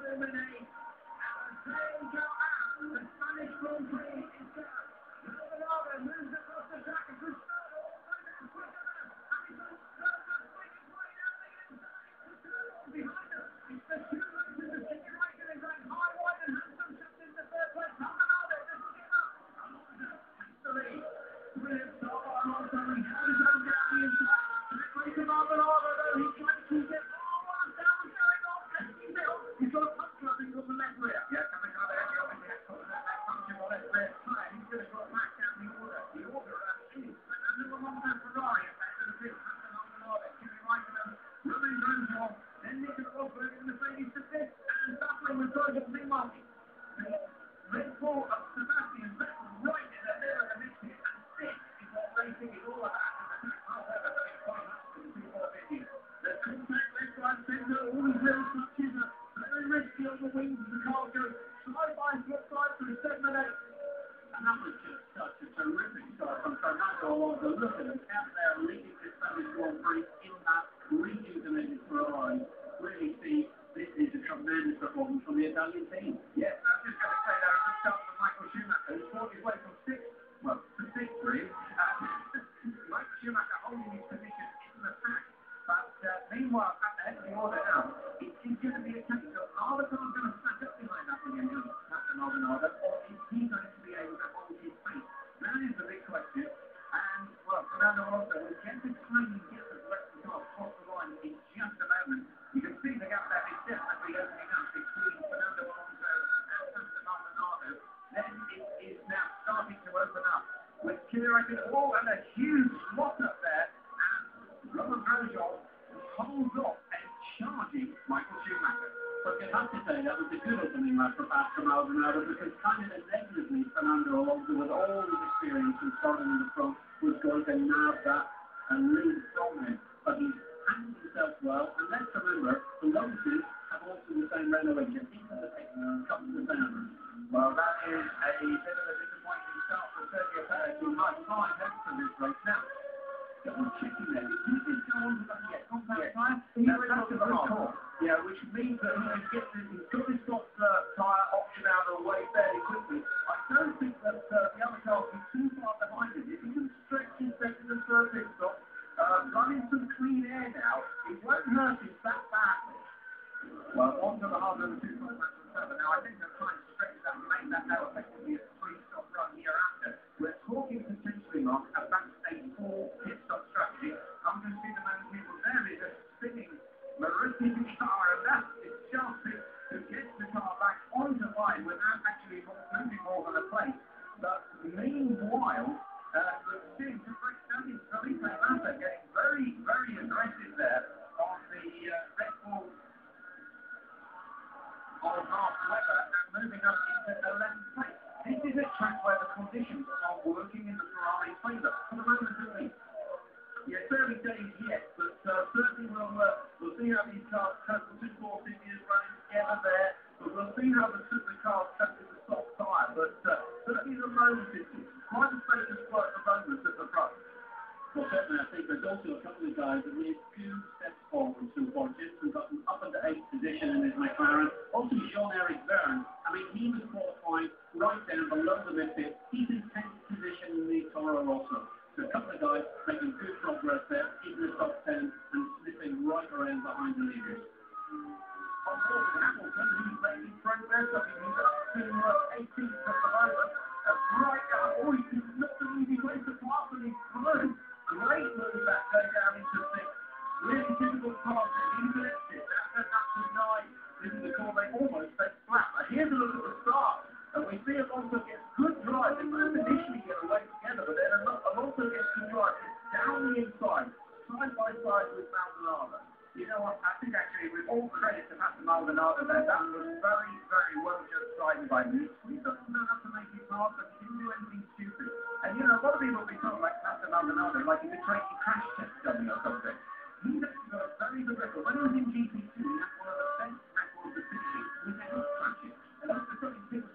eliminate our same go out. The Spanish Grand Prix is done. Maldonado moves across the track and Cristiano almost is quicker than Hamilton. Verstappen swinging way down the inside. Cristiano behind us. It's the two races of situation and going high, wide and handsome. Just into third place. Maldonado doesn't give up. Alonso takes the lead. Brilliant start by Alonso. He held his own down the inside. Back way to Maldonado though. He tried to keep it. He's got a punch, I think, on the left rear. Yeah, coming out there. He obviously had got that punch on the left rear tyre. He's going to go back down the order. The order is Fernando Alonso Ferrari at the end of the pit. Hassan Maldonado, Kimi Raikkonen, Romain Grosjean, then Nico Rosberg in the Mercedes to fifth, and battling with Sergio Perez. The Red Bull of Sebastian Vettel right in the middle of the mix here, and this is what racing is all about. However, it's quite much to the 250. The contact left, right, centre, all these little touches are very risky on the wings as the car goes side by side through 7 and 8. And that was just such a terrific start from Fernando Alonso. Look at him out there leading this Spanish Grand Prix in that rejuvenated Ferrari. Really see, this is a tremendous performance from the Italian team. Yeah, I was just going to say that a good start from Michael Schumacher, who's fought his way from 6th, well, to 6th really. Michael Schumacher holding his position in the pack. But meanwhile, at the head of the order now, it is going to be a case of are the cars going to stack up behind that again, Hassan Maldonado, or is he going to be able to hold his pace? That is the big question. And, well, Fernando Alonso will get the time and get the rest of the car across the line in just a moment. You can see the gap there is definitely opening up between Fernando Alonso and Hassan Maldonado. Then it is now starting to open up with Kimi Raikkonen. Oh, and a huge lock up there. And Romain Grosjean holds off and charging Michael Schumacher. But you have to say that was a good opening lap for Pascal Maldonado because kind of negatively Fernando Alonso with all his experience and starting in the front was going to nab that and lead from him. But he's handled himself well, and let's remember the Lotuses have also the same Renault engine into the pit come to the center. Well, that is a bit of a disappointing start for Sergio Perez, who might find hopes for this race now. Double checking there. Did you just go on to that yet? On that tyre? That's a good call. Yeah, which means that he can get this, he's got this soft tyre option out of the way fairly quickly. I don't think that the other car will be too far behind him. If he can stretch his second and third pit stop, running some clean air now, it won't hurt him that badly. Well, onto the hard number 2.7. Now, I think they're trying to stretch that and make that now effectively a 3-stop run hereafter. We're talking potentially, Mark, about a 4-pit stop strategy. I'm going to see the man people there is a spinning Maruti car, and that is just to get the car back onto line without actually moving more than a plate. But meanwhile, we're seeing Felipe Massa getting very, very aggressive there on the Red Bull of Mark Webber and moving up into 11th place. This is a track where the conditions are working in the Ferrari favour for the moment at least. Yeah, 30 days yet, but certainly we'll see how these cars cope. The 2 Force Indians running together there, but we'll see how the cars cope with the soft tyre. But certainly the moment is quite a status quo at the moment at the front. Well, certainly I think there's also a couple of guys that made 2 steps forward so far. Jensen got them up into 8th position in his McLaren. Also Jean-Eric Verne, I mean, he was qualified right down below the mid-pit. He's in 10th position in the Toro Rosso. So a couple of guys making good progress there, in the top 10 and sniffing right around behind the leaders. On board with Hamilton, who's making progress. I mean, he's up to 18th at the moment. Right down, he's not an easy place to pass, and he's through. Great move that day down into 6th. Really difficult pass, he's an exit. That's up to 9. This is the call they almost take flat. But here's a look at the start. And we see Alonso gets good drive. They both initially get away together, but then Alonso gets good drive. It's down the inside, side by side with Maldonado. You know what? I think actually, with all credit to Hassan Maldonado there, that was very, very well just riding by him. He doesn't know how to make it hard, but he didn't do anything stupid. And you know, a lot of people will be talking like Hassan Maldonado, like he's a crazy crash test dummy or something. He's actually got a very good record. When he was in GP2, he had one of the best records of finishing without crashing. And that's something people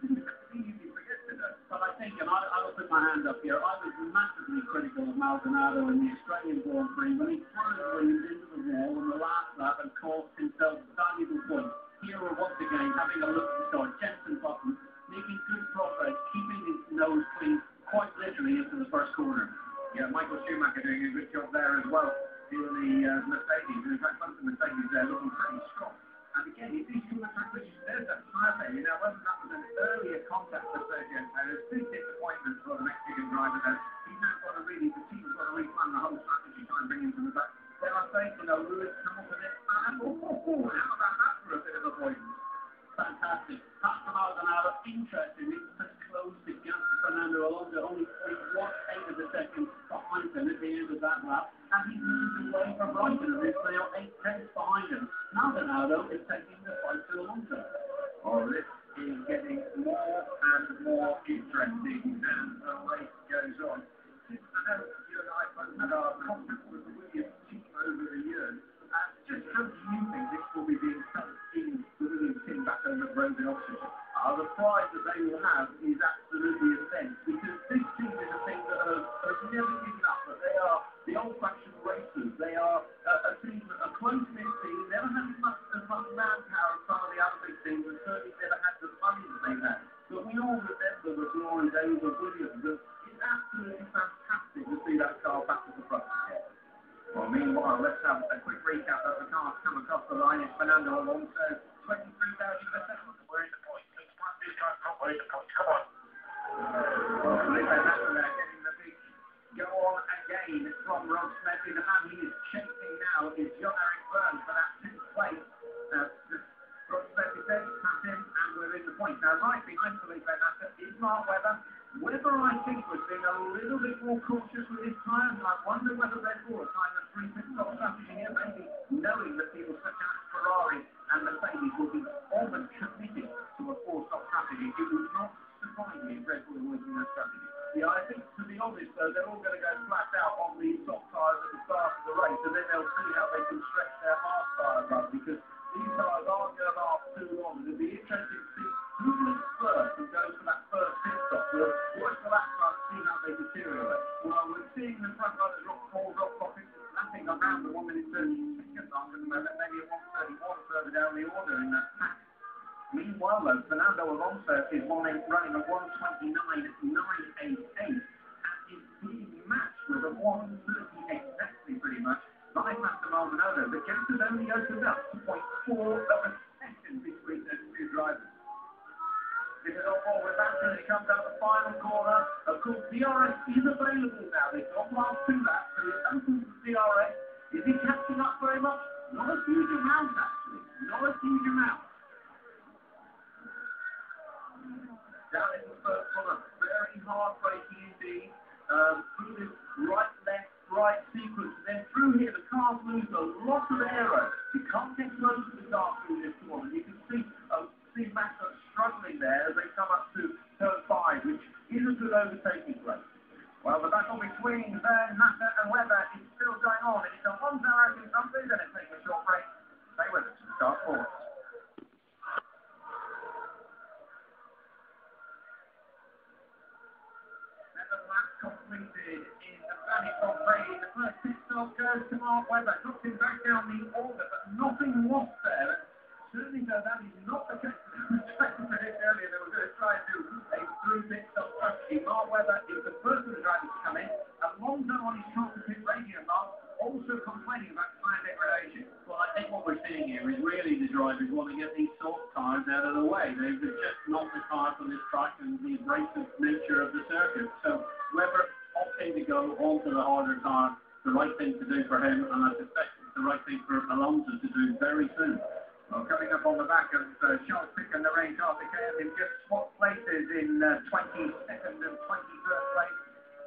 easily forget today. But I think, and I will put my hand up here, I was massively critical of Maldonado in the Australian Grand Prix when he threw his wheels into the wall in the last lap and caused himself valuable points. Here we're once again again, having a look at the side. Jensen Button making good progress, keeping his nose clean quite literally into the first corner. Yeah, Michael Schumacher doing a good job there as well in the Mercedes. In fact, both the Mercedes there looking pretty strong. And again, you see some of the track which there's that tire failure. Now, whether that was an earlier contact for Sergio Perez, big disappointment for the Mexican driver there. He's now got to really, the team's got to replan the whole strategy, try and bring him to the back. Dare I say, Lewis Hamilton is, how about that for a bit of avoidance? Fantastic. Pastor Maldonado, interestingly, has closed the gap to Fernando Alonso, only 1/8 of a second behind him at the end of that lap, and he's moved away from Brighton, and is now 8/10 behind him. Maldonado is taking the fight to Alonso. Oh, this is getting more and more interesting as the race goes on. I know you and I both had our contact with the Williams team over the years. Just how do you think this will be being felt in the Williams team back over at Road in Oxford? The pride that they will have is absolutely immense, because this team is a team that have never given up, but they are the old-fashioned racers. They are a team, a close-knit team, never had as much manpower as some of the other big teams, and certainly never had the money that they've had. But we all remember the glory days of Williams, and it's absolutely fantastic to see that car back at the front again. Well, meanwhile, let's have a quick recap of the cars come across the line. It's Fernando Alonso, 23,000 a second. Where's the point? Where's the point? Come on. Well, Felipe Massa there getting the big go on again from Rod Smedley. The man he is chasing now is Jean-Eric Vergne for that 10th place. Rod Smedley says, pass him, and we're in the point. Now, right behind Felipe Massa is Mark Webber. Webber, I think, was being a little bit more cautious with his tyres. I wonder whether Red Bull are trying a 3-pit-stop strategy here, maybe knowing that people such as Ferrari and Mercedes will be almost committed to a 4-stop strategy. It would not surprise me if Red Bull were using that strategy. Yeah, I think, to be honest, though, they're all going to go flat out on the top tyres at the start of the race, and then they'll see how they can stretch their hard tyres up, because these tyres aren't going to last too long. It'll be interesting to see who wins first and goes for that first pit stop. We'll watch the lap time and see how they deteriorate. Well, we're seeing the front runners lapping around the 1 minute 30 second mark at the moment, maybe at 1:31 further down the order in that pack. Meanwhile, though, Fernando Alonso is running at 1:29.988 and is being matched with a 1:30 exactly, pretty much, by Pastor Maldonado. The gap has only opened up to 0.4 of a second between those two drivers. This is all forward back as it comes out the final corner. Of course, DRS is available now. They've got last 2 laps, so it opens the DRS. Is he catching up very much? Not a huge amount, actually. Not a huge amount. Down in the first corner, very hard braking indeed. Through this right sequence, and then through here, the cars lose a lot of aero. You can't get close to the car through this corner. You can see Massa struggling there as they come up to turn 5, which is a good overtaking place. Well, the battle between Vergne, Massa and Webber is still going on. It's a 1 hour and something, then it's taking a short break. Stay with us to start forward. 7 laps completed in the Spanish Grand Prix. The first pit stop goes to Mark Webber. Drops him back down the order, but nothing lost there. Certainly, though, that is not the case. I was trying to predict earlier they were going to try and do a 3-pit stop strategy. Mark Webber is the first of the drivers to come in. Alonso on his top pit radio mark, also complaining about tyre degradation. Well, I think what we're seeing here is really the drivers want to get these soft tyres out of the way. They're just not the tyre for this track and the abrasive nature of the circuit. So Webber opting to go onto the harder tyre, the right thing to do for him, and I suspect it's the right thing for Alonso to do very soon. Well, coming up on the back of Charles Pick and the Range RCK, they've just swapped places in 22nd and 23rd place.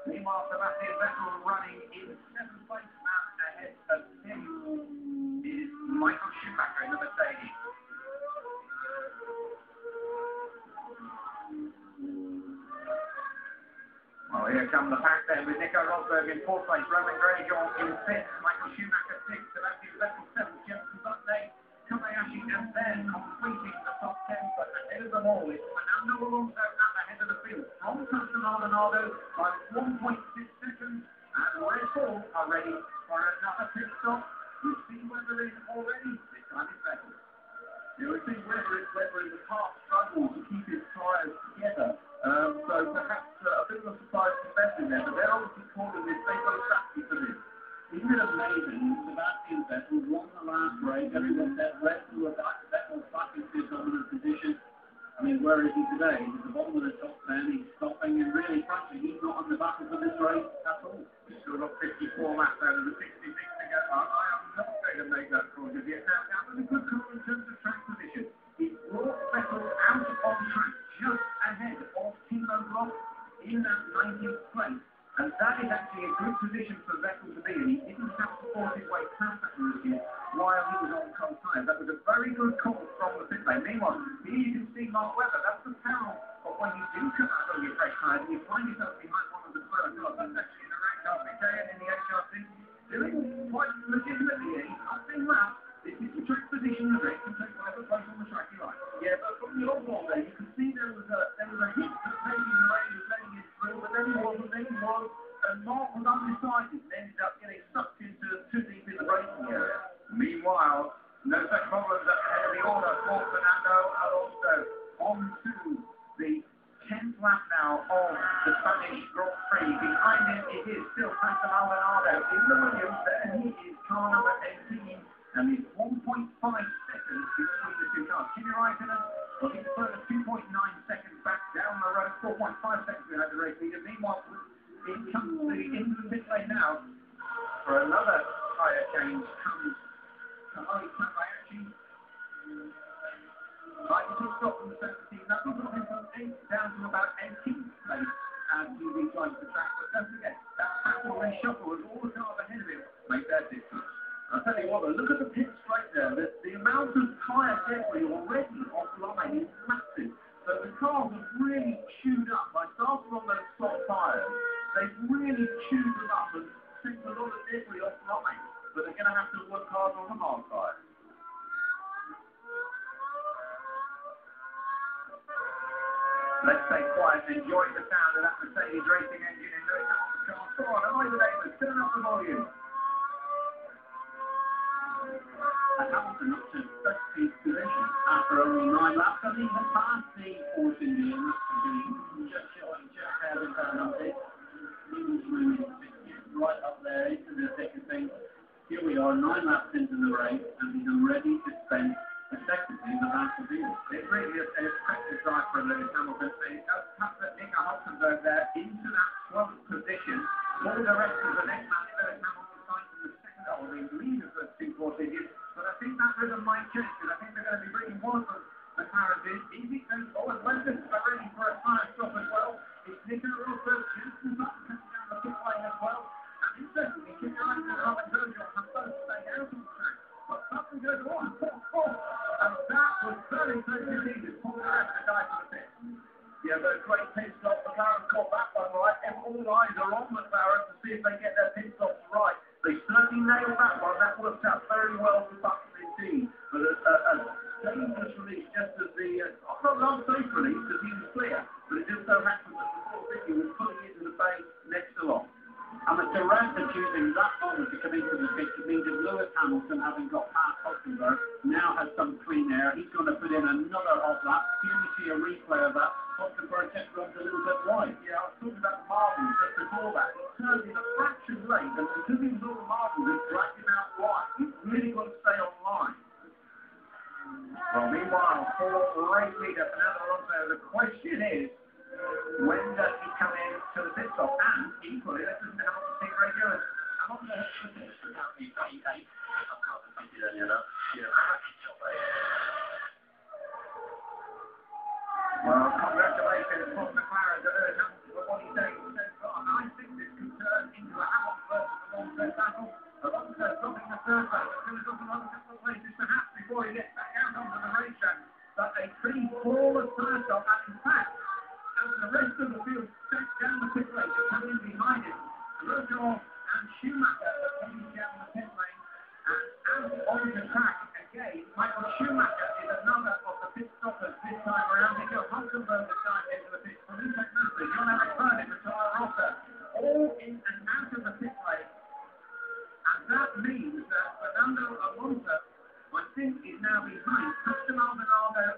Meanwhile, Sebastian Vettel running in 7th place, and ahead of him is Michael Schumacher in the Mercedes. Well, here come the pack then with Nico Rosberg in 4th place, Roman Grosjean in 5th, Michael Schumacher 6th, Sebastian Vettel 7th, Jensen Button Kobayashi, and then completing the top 10, but ahead of them all is Fernando Alonso at the head of the field from Pastor Maldonado by 1.6 seconds, and Red Bull are ready for another pit stop. We've seen whether it is already. This time it's Vettel. You will see Red whether the car struggled to keep his tyres together. So perhaps a bit of a surprise to Vettel there, but they're obviously calling this, they've got a strategy for this. Isn't it amazing? Sebastian Vettel won the last race, everyone said Vettel's back into his dominant position. I mean, where is he today? He's at the bottom of the top 10, he's stopping, and really, frankly, he's not on the battle for this race at all. He's still got 54 laps out of the 66 to go. I am not going to make that call just yet. Now, that was a good call in terms of track position. He brought Vettel out on track just ahead of Timo Glock in that 19th place. And that is actually a good position for Vettel to be in. He didn't have to force his way past that rookie while he was on cold tyres. That was a very good call from the pit lane. Meanwhile, here you can see Mark Webber. That's the peril of when you do come out on your fresh tyres and you find yourself behind one of the slower cars. That's actually in the rank car, McKay in the HRC, doing quite legitimately here. He's not being loud. This is the track position of it. You can take whatever place on the track you like. Yeah, but from the old one there, you can see there was a hit that maybe the rain was letting it through, but then he wasn't. And Mark was undecided and ended up getting sucked into too deep in the braking area. Meanwhile, no such problems at the head of the order for Fernando Alonso. On to the 10th lap now of the Spanish Grand Prix. Behind him it is still Pastor Maldonado in the Williams. There he is, car number 18, and it's 1.5 seconds between the two cars. Kimi Raikkonen looking further 2.9 seconds back down the road, 4.5 seconds behind the race leader. Meanwhile, in comes into the pit lane now for another tyre change. Comes Kamari Takayashi. Like to stop from the 17th. That was him from 8th down to about 18th place as he rejoins the track. But don't forget, that battle reshuffle as all the cars ahead of him make their distance. I'll tell you what, though, look at the pit straight there. The amount of tyre debris already offline is massive. So the cars have really chewed up. By starting on those soft tyres, they've really chewed them up and sent a lot of debris offline. But they're going to have to work hard on the hard tyres. Let's stay quiet and enjoy the sound of that Mercedes racing engine in Lewis Hamilton's car. Come on, Eliza Davis, turn up the volume. And Hamilton up to 13th position after only 9 laps. I mean, he passed the Force Indian, just ahead of Fernando. He was really right up there into the thick of things. Here we are, 9 laps into the race, and he's already to spend effectively the last of it. It really is an effective drive for Lewis Hamilton. He does have that Nico Hulkenberg there into that 12th position. All the rest of the next match, Lewis Hamilton signed in the second or the lead of the two Force Indians. But I think that rhythm might change, because I think they're going to be bringing one of the McLaren in. Easy goes forward. London are ready for a tyre stop as well. It's Nico Rosberg, Jensen Button coming down the pit lane as well. And interestingly, Kimi Raikkonen and Alex Albon have both stayed out on track. But Button goes on. And that was very close indeed to pull the rest of the guy to the pit. Yeah, but a great pit stop. McLaren got that one right. And all eyes are on McLaren to see if they get their pit stops right. They certainly nailed that one. That worked out very well for Button indeed. But a dangerous release just as the... not an unsafe release because he was clear. But it just so happened that the 450 was pulling into the bay next to Locke. And with Durant choosing that moment to come into the pit, it means that Lewis Hamilton, having got past Hulkenberg, now has some clean air. He's going to put in another hot lap. Here we see a replay of that. Hulkenberg just runs a little bit wide. Yeah, I was talking about Marvin just before that. He turned in a fraction late, and because he was on the Marvin, it dragged him out wide. He's really got to stay on line. Well, meanwhile, for race leader Fernando Alonso, the question is, when does he come in to the pit stop? And equally, let's listen to Hamilton's team radio. Alonso has put this apparently 28. I can't think of any of that. Well, congratulations from McLaren to Lewis Hamilton for what he's saying. He says, well, I think this could turn into a Hamilton versus Alonso battle. Alonso dropping the third place. Lewis got another couple of places perhaps before he gets back out onto the racetrack. But a pretty flawless first stop, and in fact, as the rest of the field steps down the pit lane to come in behind him, Grosjean and Schumacher are coming down the pit lane, and as on the track again, Michael Schumacher is another of the pit stoppers this time around. Nico Hulkenberg has started into the pit. Felipe Massa, Jean-Eric Vergne, Toro Rosso, all in and out of the pit lane, and that means that Fernando Alonso, I think, is now behind Pastor Maldonado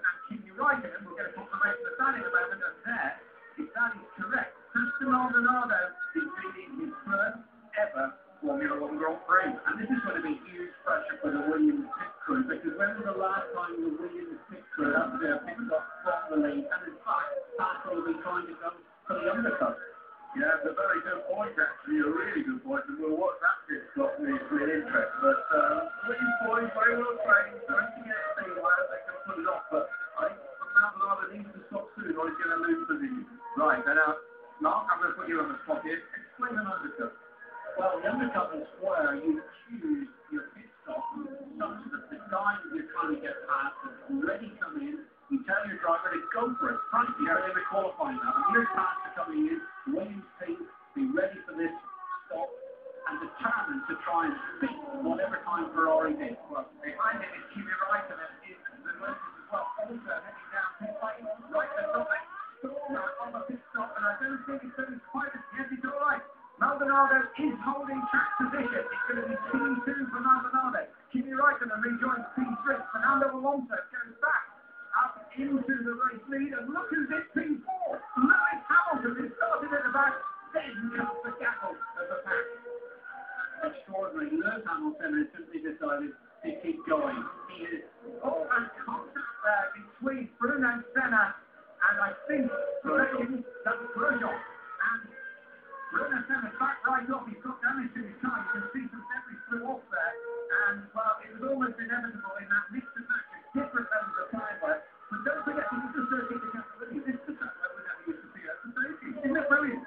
pit stop from the lead, and in fact, Haas will be trying to go for the undercut. Yeah, it's a very good point, actually, a really good point, and we'll watch that pit stop with interest. But these boys, very well trained, don't get a thing where they can pull it off, but I think Maldonado needs to stop soon, or he's going to lose position. Right, then Mark, I'm going to put you on the spot here. Explain an undercut. Well, the undercut is where you choose your pit stop such that the guy that you're trying to get past has already come in. You tell your driver to go for it. Frankly, you're in the qualifying now. And here's Master coming in, Williams team, be ready for this stop and determined to try and beat whatever time Ferrari did. Well, behind him is Kimi Raikkonen in the Mercedes as well. Also heading down pit lane. Right, they're on the pit stop, and I don't think it's going to be quite as yes, it's all right. Maldonado is holding track position. It's going to be P2 for Maldonado. Kimi Raikkonen rejoins P3. Fernando Alonso goes back up into the race lead, and look who's in P4. Lewis Hamilton, who started at the back, then comes the gaggle of the pack. Extraordinary. Lewis Hamilton has simply decided to keep going. He is and contact there between Bruno Senna and I think that was Grosjean. And Bruno Senna's back right off. He's got damage to his car. You can see some debris flew off there. And, well, it was almost inevitable in that mixed match with different levels of time wear. But don't forget, this is the circuit that Catalunya. This is the track where we never used to see that for safety. Isn't it brilliant?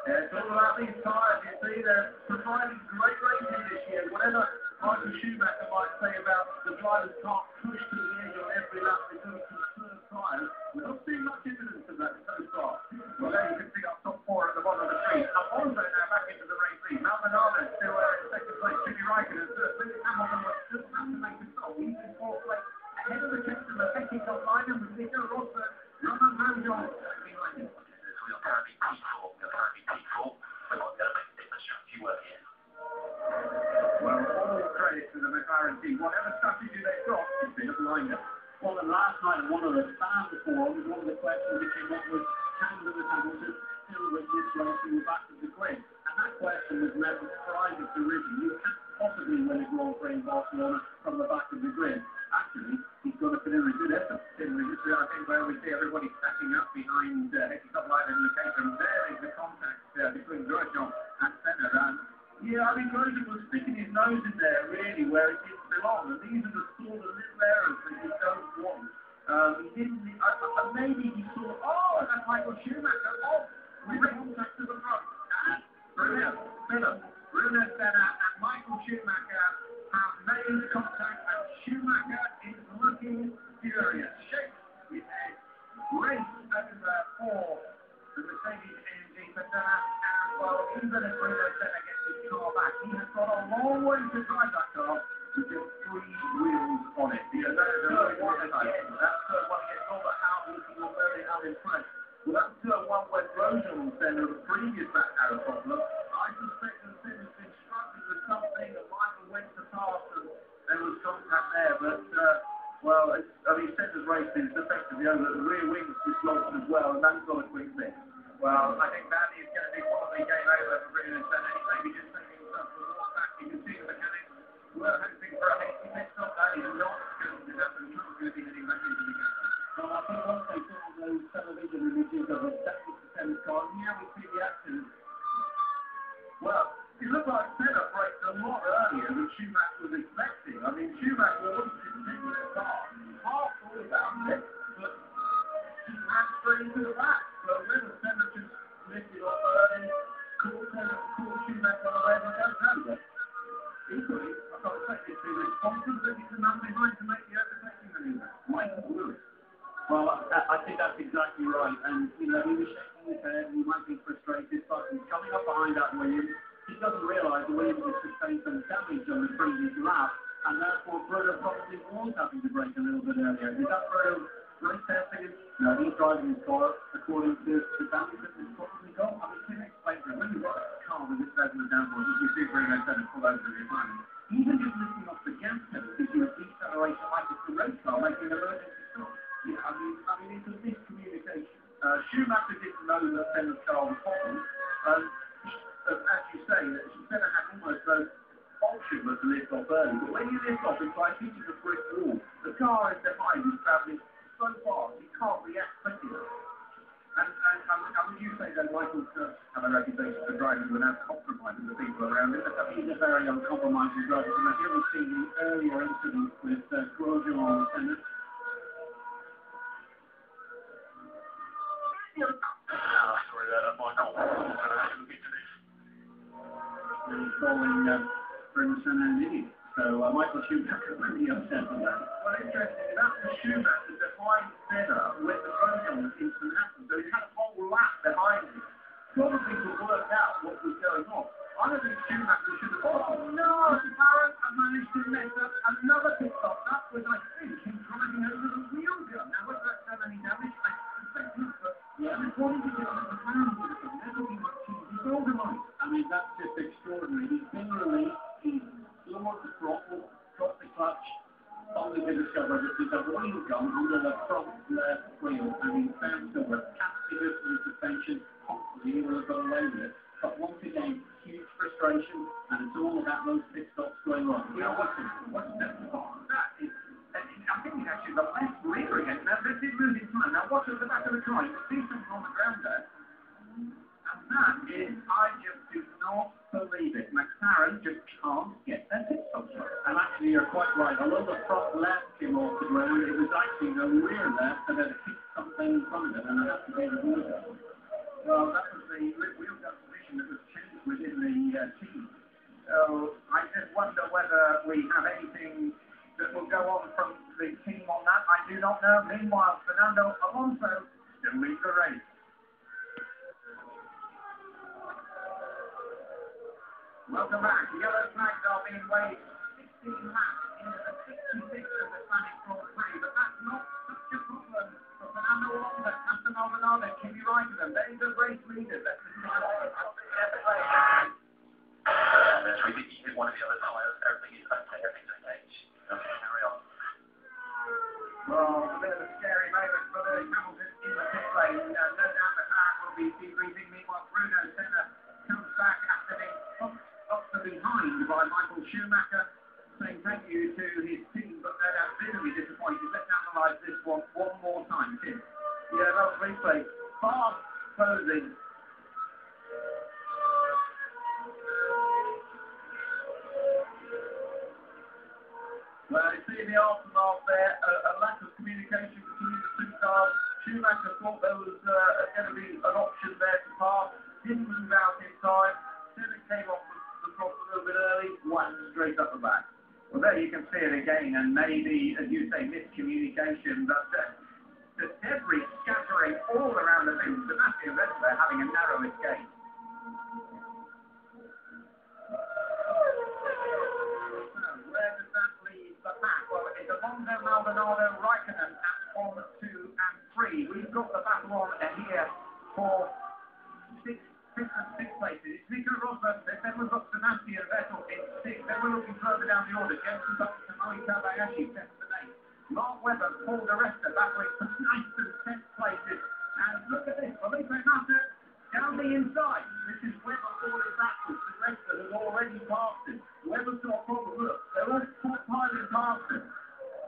Yeah, it's all about these tyres. You see, they're providing great racing this year. Whatever Michael Schumacher might say about the drivers can't push to the edge on every lap because of conserved tyres, we're not seeing much evidence of that so far. Well, there you can see our top four at the bottom of the tree. Alonso now back into the race lead. Maldonado still in second place. Kimi Raikkonen third. Lewis Hamilton will still have to make a stop. He's in fourth place. Ahead of the captain, the second top liner with Nico Rosberg, Romain Grosjean behind him. So you're going to be P4. You're going to be P4. We're not going to make different strategy work here. Well, all credit to the McLaren team. Whatever strategy they've got, it's been a blinder. well, and last night, one of the fan forums, one of the questions that came up was, can Lewis Hamilton still win this race in the back of the grid? And that question was met with private derision. You can't possibly win a Grand Prix in Barcelona from the back of the grid. Actually, he's got to put in a good effort. I think where we see everybody stacking up behind Hecky Top-Line and Lukaku, there is the contact between Grosjean and Senna. Yeah, I mean, Grosjean was sticking his nose in there, really, where it didn't belong. And these are the sort of little errors that you don't want. He didn't, maybe he saw, and that's Michael Schumacher. We bring contact to the front. Bruno Senna and Michael Schumacher have made contact, and Schumacher is looking furious. Shakes his head. Race over for the Mercedes-AMG for Senna, and well, even if Bruno Senna gets his car back, he has got a long way to drive that car with just 3 wheels on it. Yeah, that is a really good idea. That's one gets all the out looking or very unimpressed. Well, that's one where Grosjean and Senna, the previous back had a problem. I suspect that Senna's been struggling with something, and Michael went to pass, and there was contact there. But, well, Senna's race is effectively over. The rear wing's dislodged as well, and that's not a quick fix. Well, I think that is going to be probably game over for Bruno Senna. He may be just taking himself to the walk back. You can see the mechanics were hoping for a hasty pit stop. That is not going to happen. He's not going to be heading back into the game. Well, I think once they saw those television images of the Senna's car, yeah, we see the accident. Well, it looked like Senna braked a lot earlier than Schumacher was expecting. I mean, Schumacher wasn't sitting in the car. Half thought about it, but he ran straight into the back. So whether Senna just lifted off early, caught Schumacher away, I don't know. But equally, I've got to say, it's the responsibility to man behind to make the overtaking maneuver. Michael Lewis. Well, I think that's exactly right. And, he was shaking his head, and he might be frustrated, but he's coming up behind that Williams. He doesn't realise the Williams has sustained some damage on the previous lap, and therefore Bruno probably was having to brake a little bit earlier. Is that Bruno brake testing him? No, he's driving his car according to the damage that he's probably got. I mean, can you explain to him, when you've got a car with this level of downforce, you see Bruno Senna pull over the refinement, even just lifting off the gas pedal gives you a deceleration like it's a race car, making an emergency stop. Yeah, I mean, it's a miscommunication. Schumacher didn't know that Senna's car was bottom. As you say, that Senna had almost no option but to lift off early. But when you lift off, it's like hitting a brick wall. The car is behind is travelling so fast, he can't react quickly enough. And would you say that Michael does have a reputation for driving without compromising the people around him? He's a very uncompromising driver. And have you ever seen the earlier incident with Grosjean and Sorry there, Michael. I'm going to have to look into this. he's calling Brimson an idiot? So Michael Schumacher really upset with that. Well, interesting, that's the Schumacher behind Senna when the Grosjean incident happened. So he had a whole lap behind him, probably to work out what was going on. I don't think Schumacher should have thought, oh no, Barrett, I managed to mess up another pit stop. That was, I think, him driving over the wheel gun. Now, whether that's done any damage, I suspect not, but according to the McLaren, there will be much cheese organised. I mean, that's just extraordinary. He's been released, he's lowered the throttle, dropped the clutch, only to discover that there's a wheel gun under the front left wheel, and he's bounced over, castigated for the suspension. Hopefully he will have got away with it. But once again, huge frustration, and it's all about those pit stops going wrong. You know, what's that? That is, I think he's actually the left rear again. Now, this is losing time. Now, watch at the back of the car. You can see something on the ground there. And that is, I just do not believe it. McLaren just can't get their pit stops right. And actually, you're quite right. Although the front left came off the ground, it was actually the rear left that had hit something in front of it, and it had to be the wheel gun. Well, that was the wheel gun position that was changed within the team. So I just wonder whether we have anything that will go on from the team on that. I do not know. Meanwhile, Fernando Alonso still leads the race. Welcome back. Yellow flags are being waved 16 laps into the 66 of the Spanish Grand Prix, but that's not such a problem for Fernando Alonso. Aston Maldonado, can you ride with them? They're the race leaders. Let's see how they So he hit one of the other tyres. Everything is okay. Everything's okay. Carry on. Well, a bit of a scary moment for the Hamilton in the pit lane. No doubt the car will be debriefing. Meanwhile, Bruno Senna comes back after being up to behind by Michael Schumacher, saying thank you to his team, but no doubt bitterly disappointed. Let's analyse this one more time, Tim. Yeah, that was replay. Fast closing. Well, you see the aftermath there, a lack of communication between the two cars. Schumacher thought there was going to be an option there to pass, didn't move out in time. Senna came off the top a little bit early, whacked straight up the back. Well, there you can see it again, and maybe, as you say, miscommunication, but the debris scattering all around the field. Sebastian Vettel having a narrow escape. Where does that leave the pack? Well, it's Alonso, Maldonado, Raikkonen at 1, 2, and 3. We've got the battle on here for fifth and sixth places. It's Nico Rosberg, then we've got Sebastian Vettel in 6th. Then we're looking further down the order. Jensen Button, Kamui Kobayashi, 7th and 8th. Mark Webber, Paul di Resta battling for 9th and 10th places. And look at this, Felipe Massa down the inside. This is Webber falling backwards. Di Resta has already passed him. Webber's got a problem. Look, they're all piling past him.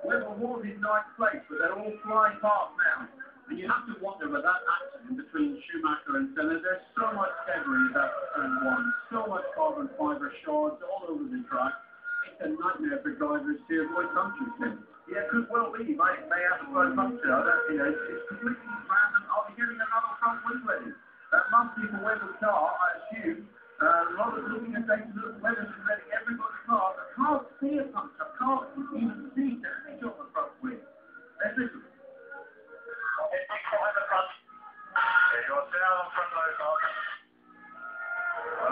Webber was in 9th place, but they're all flying past now. And you have to wonder with that accident between Schumacher and Senna, there's so much debris that turn one, so much carbon fibre shards all over the track. It's a nightmare for drivers to avoid punctures then. Yeah, could well be. They have a slow puncture. I don't, it's completely random. Are we getting another front wing ready? That must be for Webber's car, I assume. A lot of looking at things, look, Webber's been letting everybody's car. I can't see a puncture. I can't even see damage on the front wing. Let's listen. Well,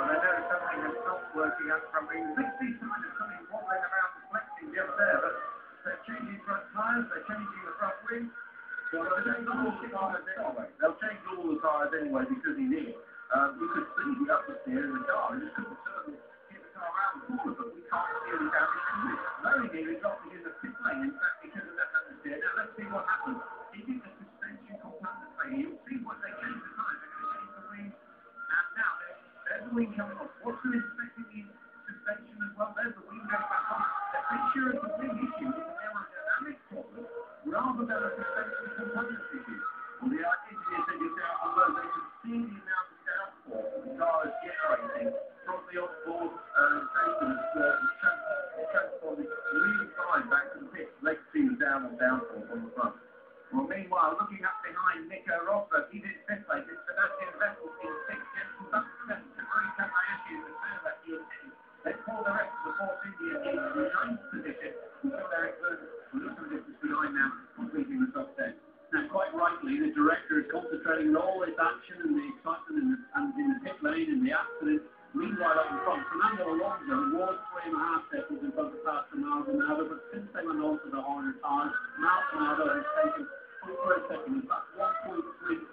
they know something has not working out from the 60 side of something wobbling around deflecting just there, but they're changing front tyres, they're changing the front wing. Well, they'll change all the tyres anyway. They'll change all the tyres anyway because he's here. You could see the upper steer in the car. You just couldn't certainly get the car around the corner, but we can't see any damage in this. Very nearly got me in the pit lane, in fact, because of that upper steer. Now, let's see what happens. Is it the suspension component failure? You'll see what they change the tyres. They're going to change the wing. And now, there's the wing coming off. What's the inspecting the suspension as well? There's the wing going back on. They're pretty sure it's a wing issue. It's an aerodynamic problem rather than a suspension component issues. Well, the engineers said yourself, although they could see the amount of downforce the car is generating from the onboard data that's transported really fine back to the pit. They could see the downforce on the front. Well, meanwhile, looking up behind Nico Rosberg, he's in fifth place. It's Sebastian Vettel in sixth. Jensen Button seventh. Prix Kobayashi in the third. They pull the rest of the Force India in the ninth position. Until Eric Berger, a little distance behind now, completing the top 10. Now, quite rightly, the director is concentrating on all this action and the excitement and in the pit lane and the accident. Meanwhile, up in front, Fernando Alonso was 3.5 seconds in front of Pastor Maldonado, but since they went on to the harder tires, Maldonado has taken over a second. In fact, 1.3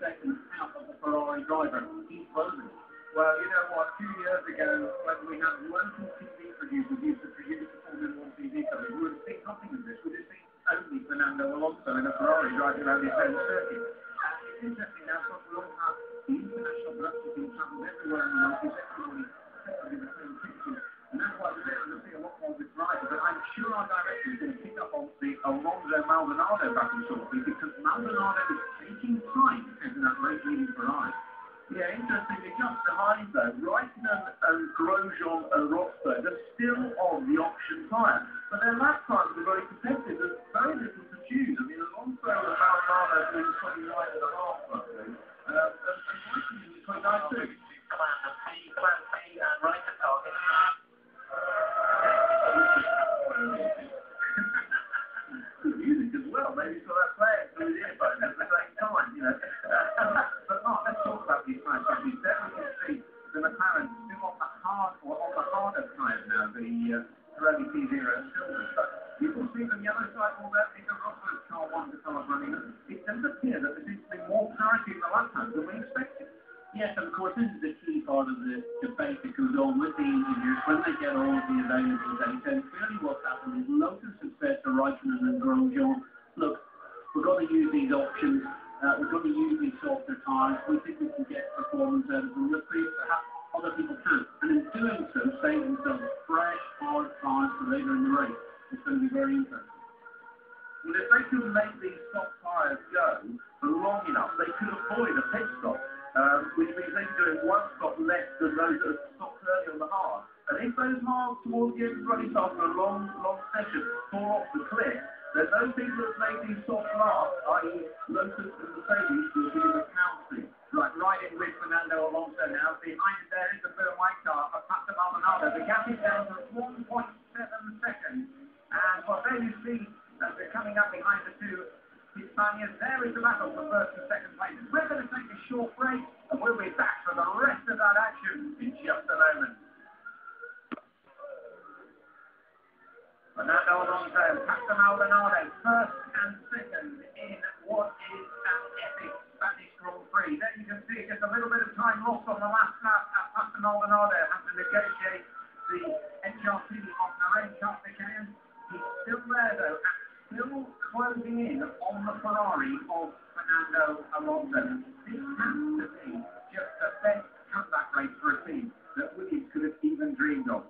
seconds out of the Ferrari driver. He's closing. Well, you know what, 2 years ago, when we had local TV producers used to produce the Formula 1 TV coverage, we would have seen nothing of this. We would have seen only Fernando Alonso in a Ferrari driving around his home circuit. It's interesting now, because we all have the international production team travels everywhere in the world, because everybody in the same kitchen. And that's why we're going to see a lot more of this driver. But I'm sure our director is going to pick up on the Alonso Maldonado battle shortly, because Maldonado is taking time in that race-leading Ferrari. Yeah, interestingly, just behind though, Raceday and Grosjean and Rosberg are still on the option tyre. But their lap times are very competitive. There's very little to choose. I mean, Alonso and Maldonado doing 29.5 roughly. And Raceday is 29 too. Plan P and right to target. Good music as well. Maybe so that player through the earbuds at the same time, you know. But Mark, let's talk about these tyres. There we can see the McLaren still on the harder tyres now, the Pirelli P0 Silvers. But you can see the yellow cycle there, Nico Rosberg's car, one of the cars running. It does appear that there seems to be more parity in the lap times than we expected. Yes, and of course, this is a key part of the debate that goes on with the engineers when they get all of the available data. And clearly what's happened is Lotus has said to Raikkonen and Grosjean, look, we're going to use these options, we're going to use these softer tyres, we think we can get performance out of them, let's see if perhaps other people can't. And in doing so, save themselves fresh, hard tyres for later in the race. It's going to be very interesting. Well, if they could make these soft tyres go for long enough, they could avoid a pit stop. Which means they can do it one stop less than those that have stopped early on the hard. And if those hards towards the end of the race after a long session fall off the cliff, then those people that made these soft laps, i.e. Lotus and Mercedes, will be in the penalty. Right in with Fernando Alonso now. Behind it there is the third white car of Pastor Maldonado. The gap is down to 1.7 seconds. And well, there you see that they're coming up behind the two Spaniards. There is the battle for first and second places. We're going to take a short break, and we'll be back for the rest of that action in just a moment. Fernando Alonso, Pastor Maldonado, first and second in what is an epic Spanish Grand Prix. There you can see just a little bit of time lost on the last lap. Pastor Maldonado has to negotiate the HRT of Narain Karthikeyan. He's still there though, still closing in on the Ferrari of Fernando Alonso. This has to be just the best comeback race for a team that Williams could have even dreamed of.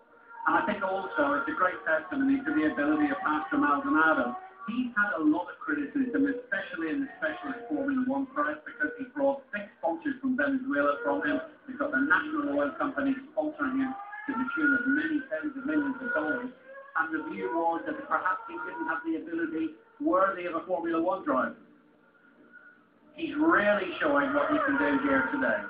And I think also it's a great testimony to the ability of Pastor Maldonado. He's had a lot of criticism, especially in the specialist Formula 1 press, because he brought 6 sponsors from Venezuela from him. He's got the national oil company sponsoring him to the tune of many tens of millions of dollars. And the view was that perhaps he didn't have the ability worthy of a Formula 1 driver. He's really showing what he can do here today.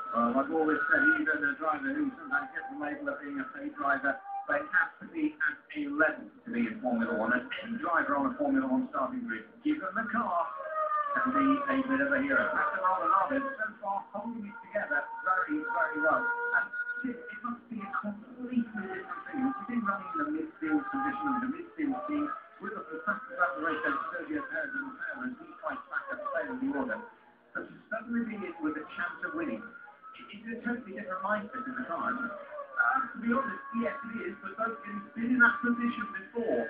Well, I've always said even a driver who sometimes gets the label of being a paid driver, they have to be at a level to be in Formula 1. And any driver on a Formula 1 starting grid, give them the car, can be a bit of a hero. Pastor Maldonado so far holding it together very, very well. And it must be a completely different thing. He's been running in the midfield position with the midfield team with the fantastic about the race over Sergio Perez and Taylor as he fights back at the tail of the order. But to suddenly be in with a chance of winning, it's a totally different mindset in the car. To be honest, yes it is, but those guys have been in that position before.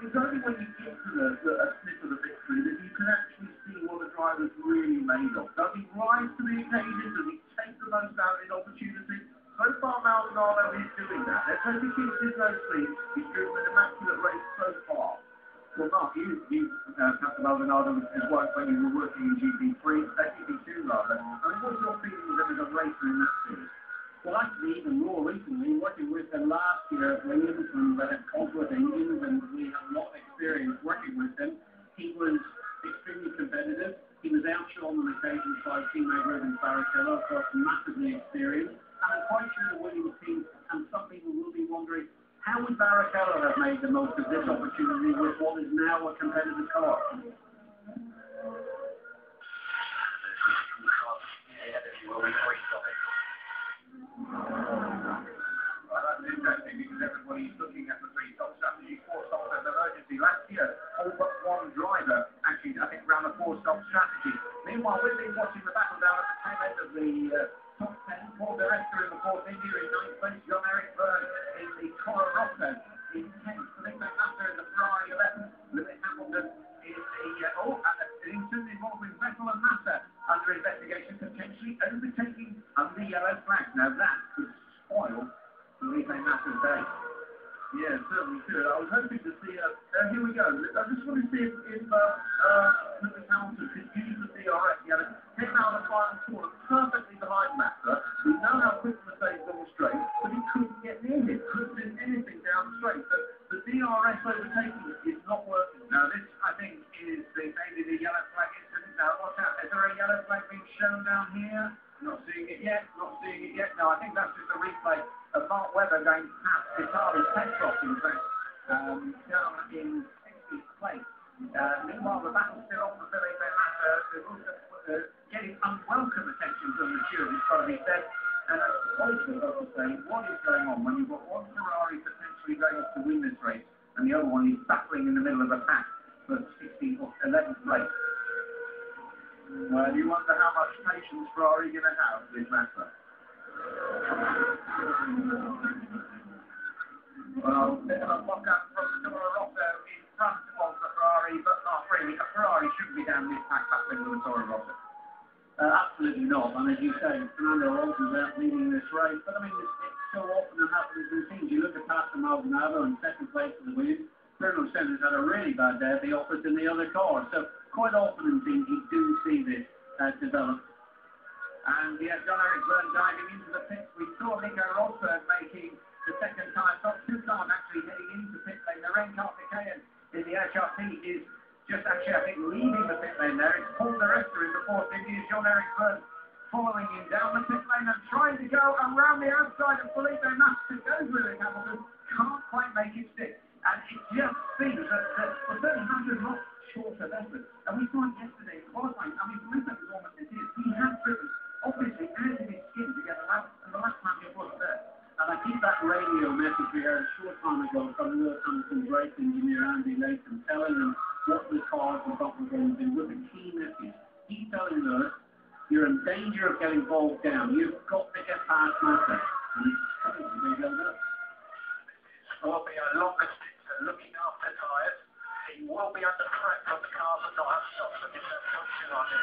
It's only when you get to a snip of the victory that you can actually see what a driver's really made of. Does he rise to the occasion? Does he take the most out of his opportunity? So far, Maldonado is doing that. Let's hope he keeps his nose clean. driven an immaculate race so far. Well, Mark, Pastor Maldonado has worked when you were working in GP3, GP2 rather. I mean, what's your feelings as a racer in that series? Well, actually, even more recently, working with them last year at Williams when they had Cosworth engines and we had a lot of experience working with him. He was extremely competitive. He was outshone on occasion by teammate Ruben Barrichello, of course, massively experienced. And I'm quite sure the Williams team and some people will be wondering, how would Barrichello have made the most of this opportunity with what is now a competitive car? Well, that's interesting because everybody's looking at the three-stop strategy, four-stop of emergency. Last year, all but one driver actually, I think, ran a four-stop strategy. Meanwhile, we've been watching the battle down at the tail end of the top 10. Paul de Resta in the fourth India in 9th place, John-Eric Byrne in the Toro Rosso in 10th. Felipe Massa in the Ferrari 11th. Lewis Hamilton in the incident involving Vettel and Massa under investigation, potentially overtaking under yellow flag. Now that could spoil Felipe Massa's day. Yeah, certainly could. I was hoping to see here we go. I just want to see if Lewis Hamilton could use the DRS. He came out of the final corner perfectly behind Massa. We know how quick Mercedes on the straight, but he couldn't get near him. Couldn't do anything down the straight. So the DRS overtaking is not working. Now this, I think, is maybe the yellow flag incident. Now what's that? Is there a yellow flag being shown down here? Not seeing it yet. Not seeing it yet. No, I think that's just a replay of Mark Webber going past Vitaly Petrov, in fact, down in 60th place. Meanwhile, the battle's still on for Felipe Massa, getting unwelcome attention from the stewards, it's got to be said. And also, got to say, what is going on when you've got one Ferrari potentially going up to win this race, and the other one is battling in the middle of a pack for 16th or 11th place? Well, you wonder how much patience Ferrari are going to have with Massa. Well, bit of a mock-up from the Toro Rosso in front of the Ferrari, but not really. A Ferrari shouldn't be down this pack battling with the Toro Rosso. Absolutely not. And as you say, Fernando Alonso's out leading this race. But I mean, it's so often that happens in teams. You look at Pastor Maldonado in second place for the Williams. Bruno Senna's had a really bad day at the office in the other car. So quite often in teams you do see this develop. And yeah, John-Eric Byrne diving into the pits. We saw Nico Rosberg making the second time, not two times actually heading into pit lane. The Rencar Piquet in the HRT is just actually, I think, leaving the pit lane there. It's Paul de Resta in the fourth India. John-Eric Byrne following him down the pit lane and trying to go around the outside of Felipe Massa. Goes with it, Hamilton. Can't quite make it stick. And it just seems that certainly Massa's not shorter effort. And we saw it yesterday in qualifying. I mean, Felipe was almost in tears. He had driven, obviously, out of his skin to get the last champion wasn't there. And I think that radio message we heard a short time ago from Lewis Hamilton's race engineer Andy Layton telling them what the cars and what we're going to do with a key message. He's telling Lewis, you're in danger of getting bogged down. You've got to get past Massa. And he's coming to be able to. Will be a long distance and looking after tyres. He will be under threat from the cars and not have stopped for different function on it.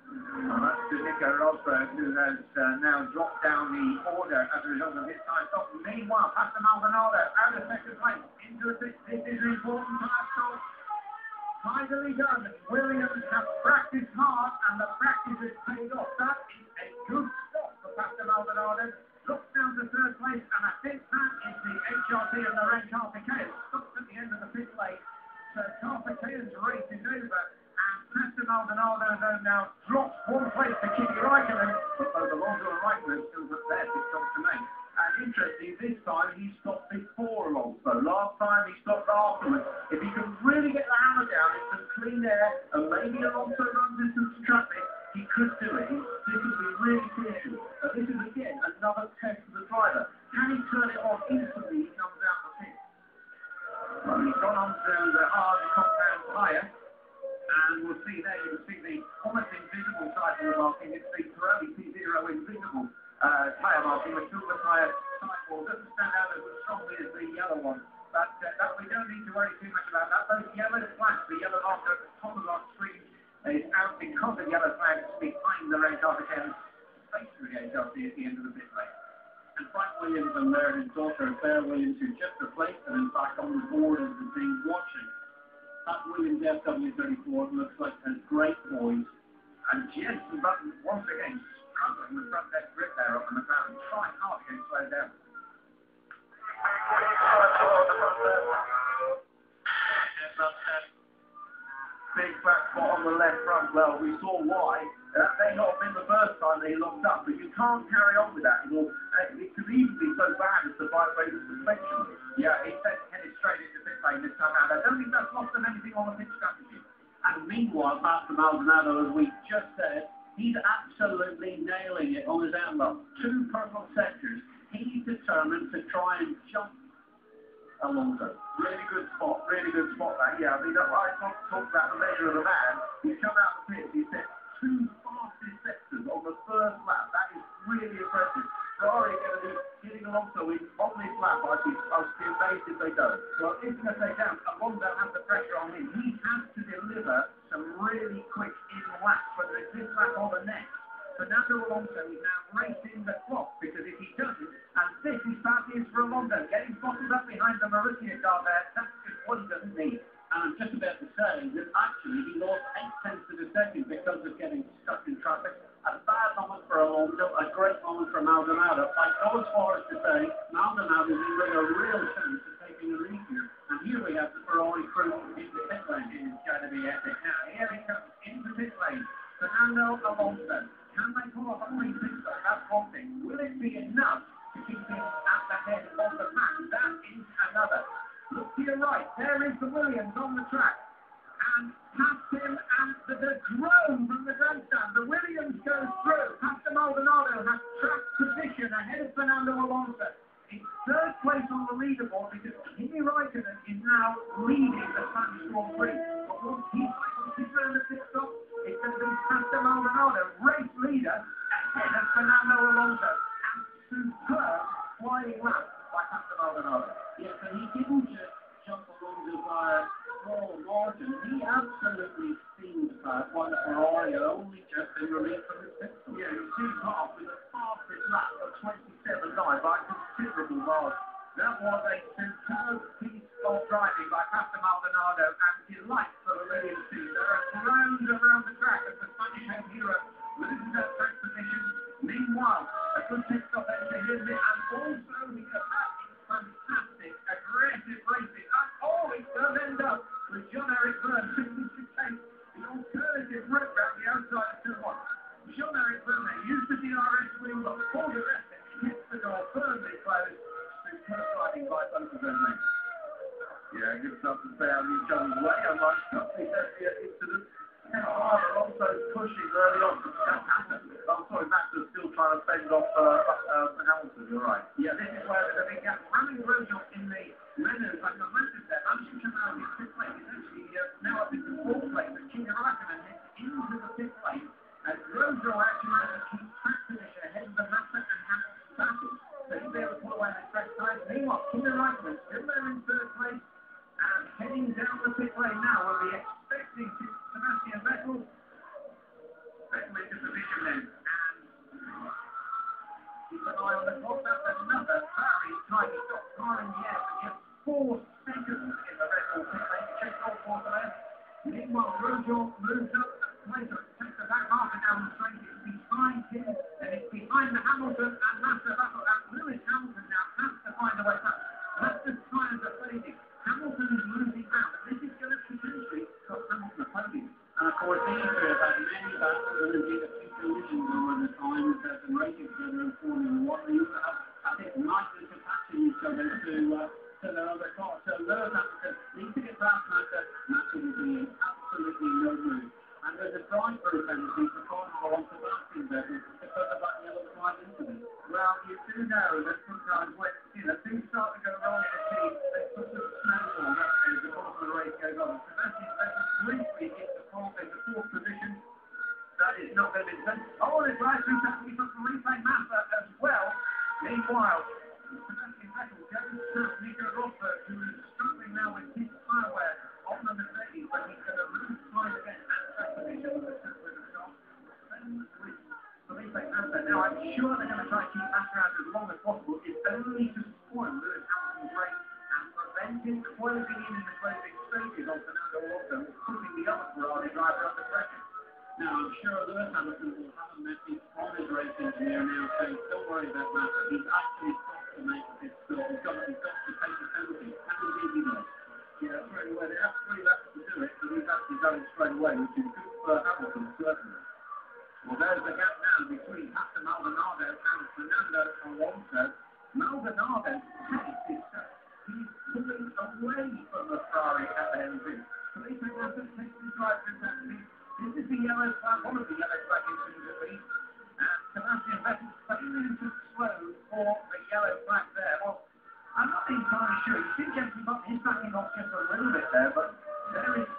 Well, that's to Nico Rosberg, who has now dropped down the order as a result of his time stop. Meanwhile, Pastor Maldonado out of second place into the pit. This is an important time stop. Tidily done. Williams have practiced hard, and the practice has paid off. That is a good stop for Pastor Maldonado. Looks down to third place, and I think that is the HRT and the Rencar Piquet. Stops at the end of the pit lane. So Carpiquet's race is over. Pastor Maldonado now drops one place to Kimi Raikkonen, but both Alonso and Raikkonen still got their pit stops to make. And interesting, this time he stopped before Alonso. Last time he stopped afterwards. If he can really get the hammer down in some clean air, and maybe Alonso runs into some traffic, he could do it. This would be really crucial. But this is again another test for the driver. Can he turn it on instantly he comes out the pit? Well, he's gone on to the hard compound tyre. And we'll see there, you can see the almost invisible cycle marking. It's the Pirelli P0 invisible tyre marking. The silver tyre sidewall doesn't stand out as strongly as the yellow one. But that we don't need to worry too much about that. Those yellow flags, the yellow marker at the top of our screen is out because of yellow flags behind the Rencar Piquet, facing the HRT at the end of the pit lane. And Frank Williams and there his daughter Claire Williams, who just replaced him in back on the borders and things watching. That Williams FW34 looks like a great poise. And Jensen Button once again struggling with front deck grip there up on the ground, trying hard to get slowed down. Big flat spot on the left front. Well, we saw why. That may not have been the first time they locked up, but you can't carry on with that. It could even be so bad as to vibrate the suspension. Yeah, he headed straight into pit lane this time out. I don't think that's lost them anything on the pit strategy. And meanwhile, Pastor Maldonado, as we just said, he's absolutely nailing it on his outlook. 2 purple sectors. He's determined to try and jump Alonso. Really good spot that. Yeah, I mean, I talked about the measure of the man. He's come out the pit, he set 2 fastest sectors on the first lap. That is really impressive. Ferrari are going to be getting Alonso in on this lap. I'll be amazed if they don't. Well, if they don't, Alonso has the pressure on him. He has to deliver some really quick even laps, whether it's this lap or the next. Fernando Alonso is now racing the clock, because if he doesn't, and this is bad news for Alonso, getting bottled up behind the Marussia car there, that's just what he doesn't need. And I'm just about to say that actually he lost 8 tenths of a second because of getting stuck in traffic. A bad moment for Alonso, a great moment for Maldonado. I go as far as to say Maldonado is with a real chance of taking a lead here. And here we have the Ferrari crew in the pit lane. It's going to be epic. Now, here he comes into pit lane. Fernando Alonso. Can they pull off a free pit stop? That's one thing. Will it be enough to keep him at the head of the pack? That is another. Look to your right. There is the Williams on the track. And past him and the drone from the grandstand. The Williams goes through. Pastor Maldonado has track position ahead of Fernando Alonso. In 3rd place on the leaderboard because Kimi Raikkonen is now leading the Spanish Grand Prix. But once he's around the pit stop, it's going to be Pastor Maldonado, race leader, ahead of Fernando Alonso. And superb flying lap by Pastor Maldonado. Yes, and he didn't just jump Alonso by a small margin. He absolutely seemed bad while the Ferrari had only just been released from his pit stop. Yeah, he seemed off with the fastest lap of 27.9 by considerable margin. That was a superb piece of driving by Pastor Maldonado and delight for the Williams team. There are drones around the track as the Spanish home hero loses that track position. Meanwhile, a good pit stop into him and also he has had fantastic, aggressive racing. And it does end up with Jean-Eric Vergne choosing to take the alternative route round the outside of turn 1. Jean-Eric Vergne used the DRS wheel, but for the rest, it hits the door firmly closed. Superb driving by both of them. Yeah, good stuff to stay out of each other's way, unlike Scotty's earlier incident. Alonso's pushing early on. I'm sorry, Max's still trying to fend off Hamilton, you're right. Yeah, this is where the big gap. Running Grosjean in the Renault, like the massive there. Managing to come out in pit lane. He's actually now up into 4th place, but Kimi Raikkonen heads into the pit lane. And Grosjean actually managed to keep track position ahead of the Massa and Hamilton battle. So he'll be able to pull away the track time. Meanwhile, Kimi Raikkonen still there in 3rd place. And heading down the pit lane now, we'll be expecting Sebastian Vettel. Vettel into position then. And keep an eye on the clock. That's another very tiny stop. Car in the air for just 4 seconds in the Red Bull pit lane. Check all 4 there. Meanwhile, Grosjean moves up and takes the back half and down the straight. It's behind him, and it's behind the Hamilton and Massa battle. And Lewis Hamilton now has to find a way back. Massa's tyres are fading. Hamilton is losing out, and this is going to potentially cost Hamilton a podium. And of course, these two have had many battles and indeed a few collisions over the time that they've been racing together in Formula 1. They used to have, I think, nicely surpassing each other to their other cars. So Lewis Hamilton needs to get past Massa. Massa will be in absolutely no mood. And there's a drive-through penalty for Carnival on Sebastian Vettel because of that yellow flag incident. Well, you do know that sometimes when things start to go wrong in a team, they put the snowball as the bottom of the race goes on. Sebastian Vettel briefly hit the 4th position. That is not going to be the same. It's right through that we got the replay Massa as well. Meanwhile, Sebastian Vettel goes past Nico Rosberg, who is struggling now with his tyre wear on the Mercedes, but he's going to lose time again at that position with the stop. Now, I'm sure they're going to try to keep Massa out as long as possible. It's only to spoil Lewis Hamilton's race and prevent momentum closing in the closing stages on Fernando Alonso, putting the other Ferrari driver under pressure. Now, I'm sure Lewis Hamilton will have a message from his race engineer now saying, don't worry about that. He's actually got to make this stop. He's got to take the penalty. And indeed he does. Yeah, very well. They have 3 laps to do it, but he's actually done it straight away, which is good for Hamilton, certainly. Well, there's the gap now between Pastor Maldonado and Fernando Alonso. Maldonado's pace is he's pulling away from the Ferrari at the end of it. Felipe Massa takes his drive through taxi. This is the yellow flag, one of the yellow flag incidents at least. And Sebastian Vettel failing to slow for the yellow flag there. Well, I'm not entirely sure. You think Jensen Button is backing off just a little bit there, but there is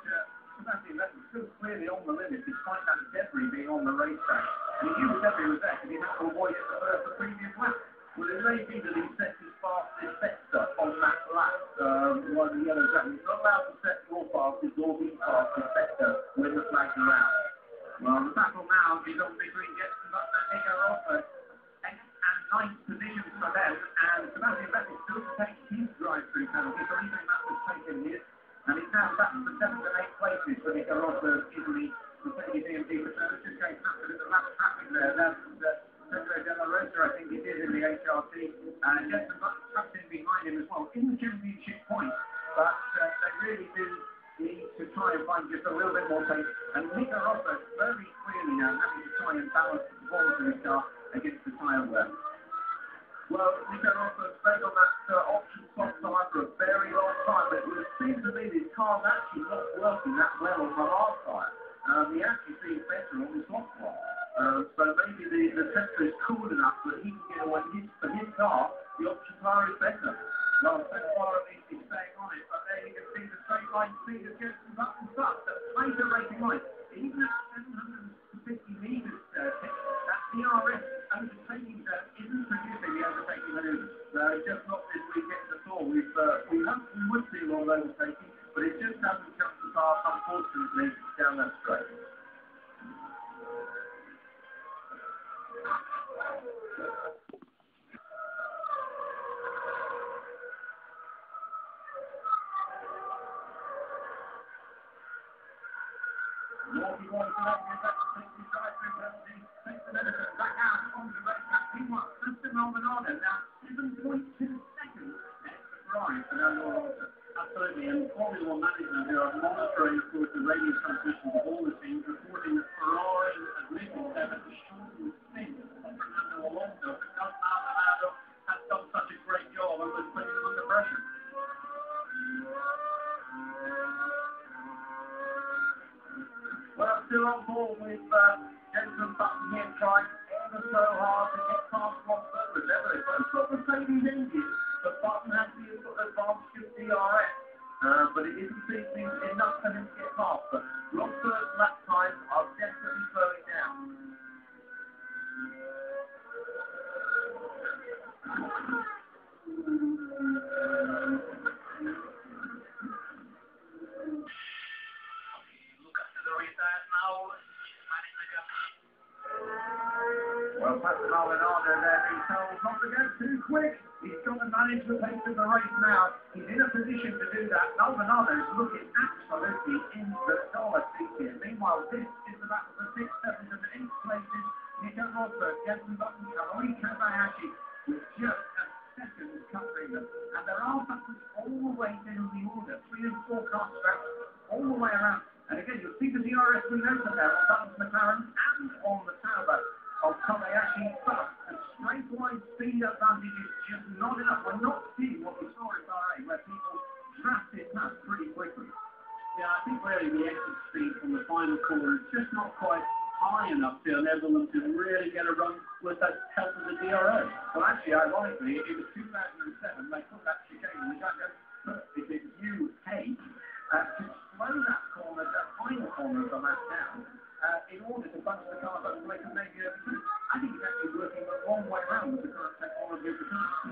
Sebastian Vettel still clearly on the limit despite that debris being on the racetrack. We knew the debris was there because he had to avoid it the previous lap. Well, it may be that he sets his fastest sector on that lap, one of the yellow flags. He's not allowed to set your fastest or the fastest sector when the flags are out. Well, the battle now is on between Jensen Button and Nico Rosberg. 8th and 9th positions for them, and Sebastian Vettel still takes his drive-through penalty. Felipe Massa's taken his, and he's now back to 7th and 8th places for Nico Rosberg in the Mercedes AMG. But it's just going past it at the lap traffic there. That's Pedro de la Rosa, I think it is, in the HRT. Jensen Button tucked in behind him as well in the championship point, but they really do need to try and find just a little bit more pace. And Nico Rosberg very clearly now having to try and balance the performance of his car against the tyre wear. Well, Nico Rosberg stayed on that option soft tyre for a very long time, but it would seem to me this car's actually not working that well on the hard tyre. He actually seems better on the soft one. So maybe the tester is cool enough that he can get away. For his car, the option tyre is better. Well, so far at least he's staying on it, but there you can see the straight line speed of Jensen Button, but the laser racing line, even at 750 metres, that DRS overtaking isn't producing the overtaking manoeuvres. Just not this weekend at all. We hoped we would see a lot of overtaking, but it just hasn't come to pass, unfortunately, down that straight. Walking on to that, back to take his drive-through penalty, takes the medicine back out onto the racetrack. Meanwhile, Pastor Maldonado now 7.2 seconds ahead of Ferrari, Fernando Alonso. Absolutely, and Formula One management who are monitoring, of course, the radio transmissions of all the teams, reporting that Ferrari admitted that the shortened stint of Fernando Alonso because Maldonado has done such a great job and was putting them under pressure. Well, still on board with Jensen Button here trying ever so hard to get past Rosberg. Remember, they both got Mercedes engines, but Button has the advantage of DRS. But it isn't seeming enough for him to get past. But Rosberg's lap times are definitely slowing down. Well, Pastor Maldonado there being told not to go too quick. He's got to manage the pace of the race now. He's in a position to do that. Maldonado is looking absolutely in the dollar seat here. Meanwhile, this is the battle for 6th, 7th and 8th places. Nico Rosberg, Jensen Button, Kamui Kobayashi with just a second covering them. And there are battles all the way down the order. 3 and 4 car straps all the way around. And again, you'll see the DRS we noted there on Button's McLaren and on the Sauber of Kobayashi, but the straight line speed advantage is just not enough. We're not seeing what we saw in Bahrain, where people drafted past pretty quickly. Yeah, I think really the exit speed from the final corner is just not quite high enough to enable them to really get a run with that help of the DRS. Well, actually, ironically, it was 2007, they put that chicane, which I don't perfectly use hate, to slow that corner, that final corner of the lap down, in order to bunch the cars up so they can make it. I think it's actually working the wrong way around with the current technology.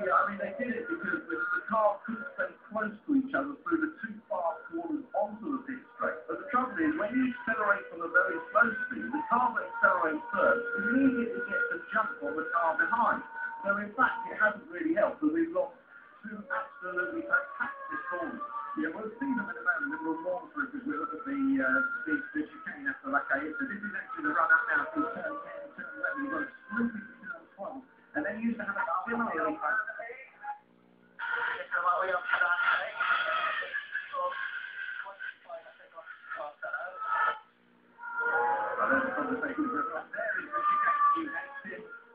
Yeah, I mean, they did it because the car couldn't stay close to each other through the 2 fast corners onto the pit straight. But the trouble is, when you accelerate from a very slow speed, the car that accelerates first immediately gets a jump on the car behind. So in fact, it hasn't really helped, but we've lost 2 absolutely fantastic corners. the chicane after La Calle. So this is actually the run up now to turn 10, turn 11. You've got a swooping turn 12. And then you used to have a similarly fast.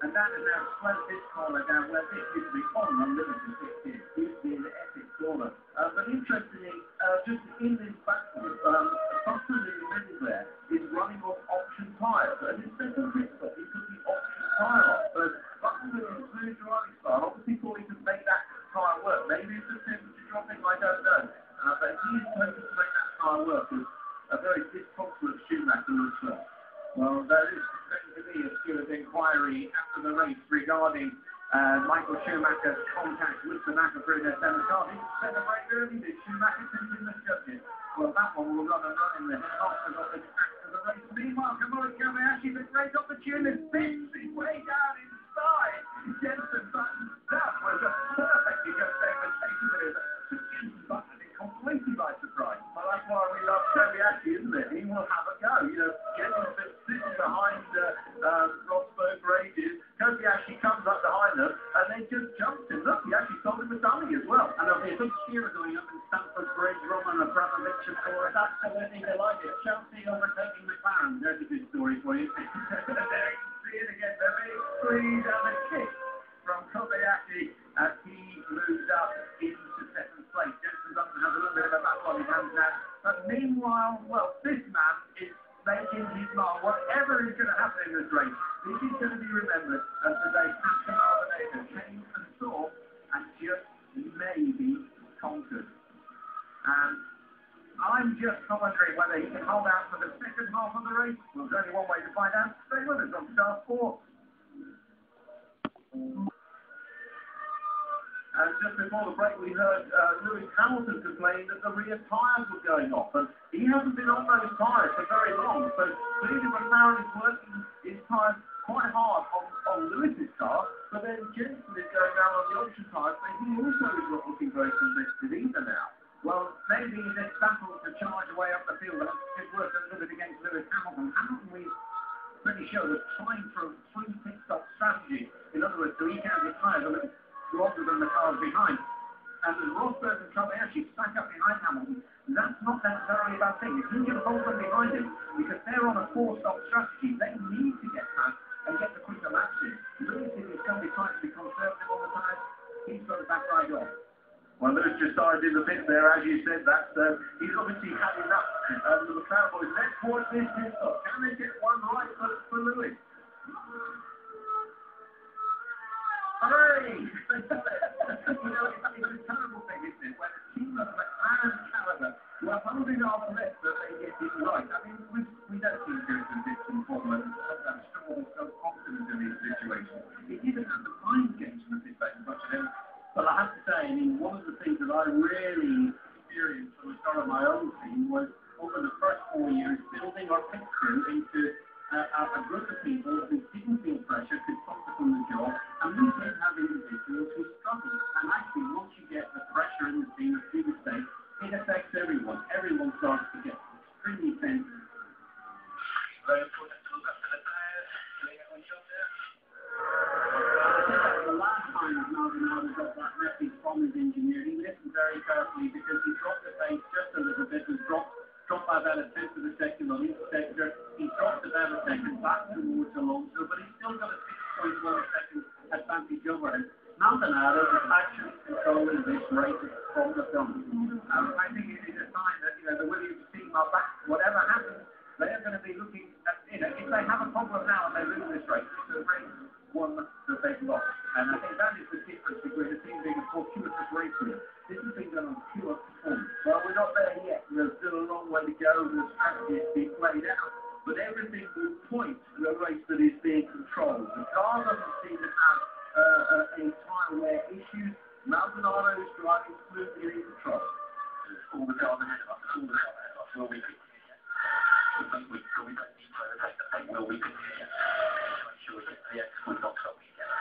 And that has now slowed this corner down where this used to be on the limited 60. It used to be an epic corner. But interestingly, just in this battle, Buxton in the middle there is running off option tyres. And his second pit stop, he took the option tyre off. So Buxton with his smooth driving style obviously thought he could make that tyre work. Maybe it's just temperature dropping, I don't know. But he is hoping to make that tyre work as a very disconsolate Schumacher looks like. Well, there is going to be a steward's inquiry after the race regarding Michael Schumacher's contact with the McAfee their seventh car. He said a very early did Schumacher didn't misjudge it. Well, that one will run and run in the head after the race. Meanwhile, Kobayashi, the great opportunity, spins his way down inside. Jensen Button's stuff was a perfectly good segmentation with his Jensen Button is completely by surprise. Well, that's why we love Kobayashi, isn't it? He will have a go. You know, Jensen's been sitting behind Rosberg for ages. Kobayashi comes up behind them and they just jumped him. Look, he actually sold him a dummy as well. And there'll be a big cheer going up in Stamford Bridge, Roman Abramovich, of course. Absolutely delighted. Chelsea overtaking McLaren. There's a good story for you. There you can see it again. The big squeeze and a kick from Kobayashi as he moves up into second place. Jensen Button has a little bit of a battle on his hands now. But meanwhile, well, this man is making his mark. Whatever is going to happen in this race, this is going to be remembered as the day Pastor Marvinator came and saw and just maybe conquered. And I'm just wondering whether he can hold out for the second half of the race. Well, there's only one way to find out. Stay with us on Star Sports. And just before the break, we heard Lewis Hamilton complain that the rear tyres were going off. And he hasn't been on those tyres for very long. So clearly McLaren is working his tyres quite hard on Lewis's car. But then Jensen is going down on the option tyres, but he also is not looking very convinced either now. Well, maybe this battle to charge away up the field is worth a little bit against Lewis Hamilton. Hamilton, we've pretty sure, was trying for a free pit stop strategy. In other words, to eke out his tyres a little longer than the cars behind. And as Rosberg and Kobayashi stack up behind Hamilton, that's not necessarily a bad thing. If you can hold them behind him, because they're on a four-stop strategy, they need to get past and get the quicker laps in. Lewis, if he's going to be trying to be conservative on the tyres, he's got to back right off. Well, Lewis just started in the pit there, as you said. He's obviously had enough. The McLaren boys, let's watch this pit stop. Can they get one right for Lewis? Hooray! You know, it's a terrible thing, isn't it? When a team of McLaren caliber who are holding our breath that they get it right. I mean, we don't seem to do this in Formula I'm sure so confident in these situations. It isn't at the mind games from the pit lane much of them. Well, I have to say, I mean, one of the things that I really experienced from the start of my own team was over the first 4 years building our pit crew into a group of people who didn't feel pressure, could focus on the job, and we did have individuals who struggled. And actually, once you get the pressure in the team to do mistakes, it affects everyone. Everyone starts to get extremely tense. The last time Maldonado got that message from his engineer, he listened very carefully because he dropped the pace just a little bit, was dropped by about a tenth of a second on each sector. He dropped about a second back towards Alonso, but he's still got a 6.1 second advantage over him. Maldonado is actually controlling this race from the front. I think it is a sign that, you know, the Williams team are back. Whatever happens, they are going to be looking at, you know, if they have a problem now and they lose this race, it's a race one that they've lost. And I think that is the difference between the team being a fortuitous race win. This has been done on pure performance. Well, we're not there yet. There's still a long way to go. The strategy is being played out. But everything will point to a race that is being controlled. The car doesn't seem to have any tyre wear issues. Maldonado is driving smoothly in control. All the cars ahead of us. All the cars ahead of us. Will we continue? We don't need to overtake the pace. Will we continue? Make sure we get to the end. We're not stopping again.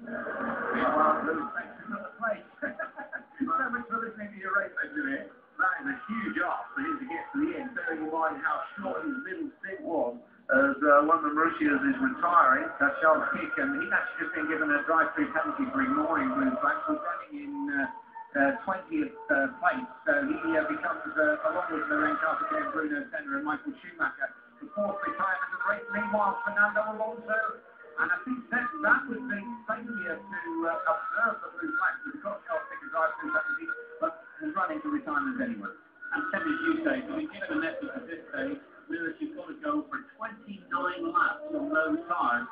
Meanwhile, Lewis takes another place. So much for listening to your race engineer. That is a huge ask for him to get to the end. Bearing in Shields is retiring. That's Charles Pick, and he's actually just been given a drive-through penalty for ignoring Blue Flags. He's running in 20th place, so he becomes, along with Lorenz Carpentier, Bruno Senna and Michael Schumacher, the fourth retirement of the race. Meanwhile, Fernando Alonso, and I think that was the failure to observe the Blue Flags, because Charles Pick has drive-through penalty, but has run into retirement anyway. And Tim, as you say, to be given a message at this stage, Lewis, you've got to go for 29 laps on low tyres.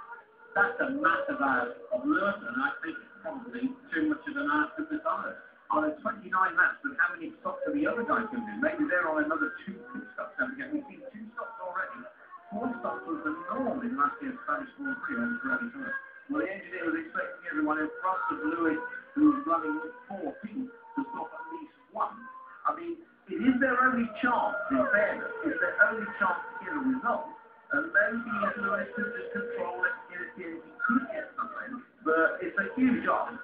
That's a massive ask of Lewis, and I think it's probably too much of an ask of the tyres. On 29 laps, but how many stops are the other guys going to do? Maybe they're on another 2 pit stops. Don't forget, we've seen 2 stops already. 4 stops was the norm in last year's Spanish Grand Prix over Ferrari Tour. Well, the engineer was expecting everyone in front of Lewis, who was running 14, to stop at least 1. I mean, it is their only chance, in fairness. It's their only chance to get a result. And maybe if Lewis could just control it, he could get something. But it's a huge ask.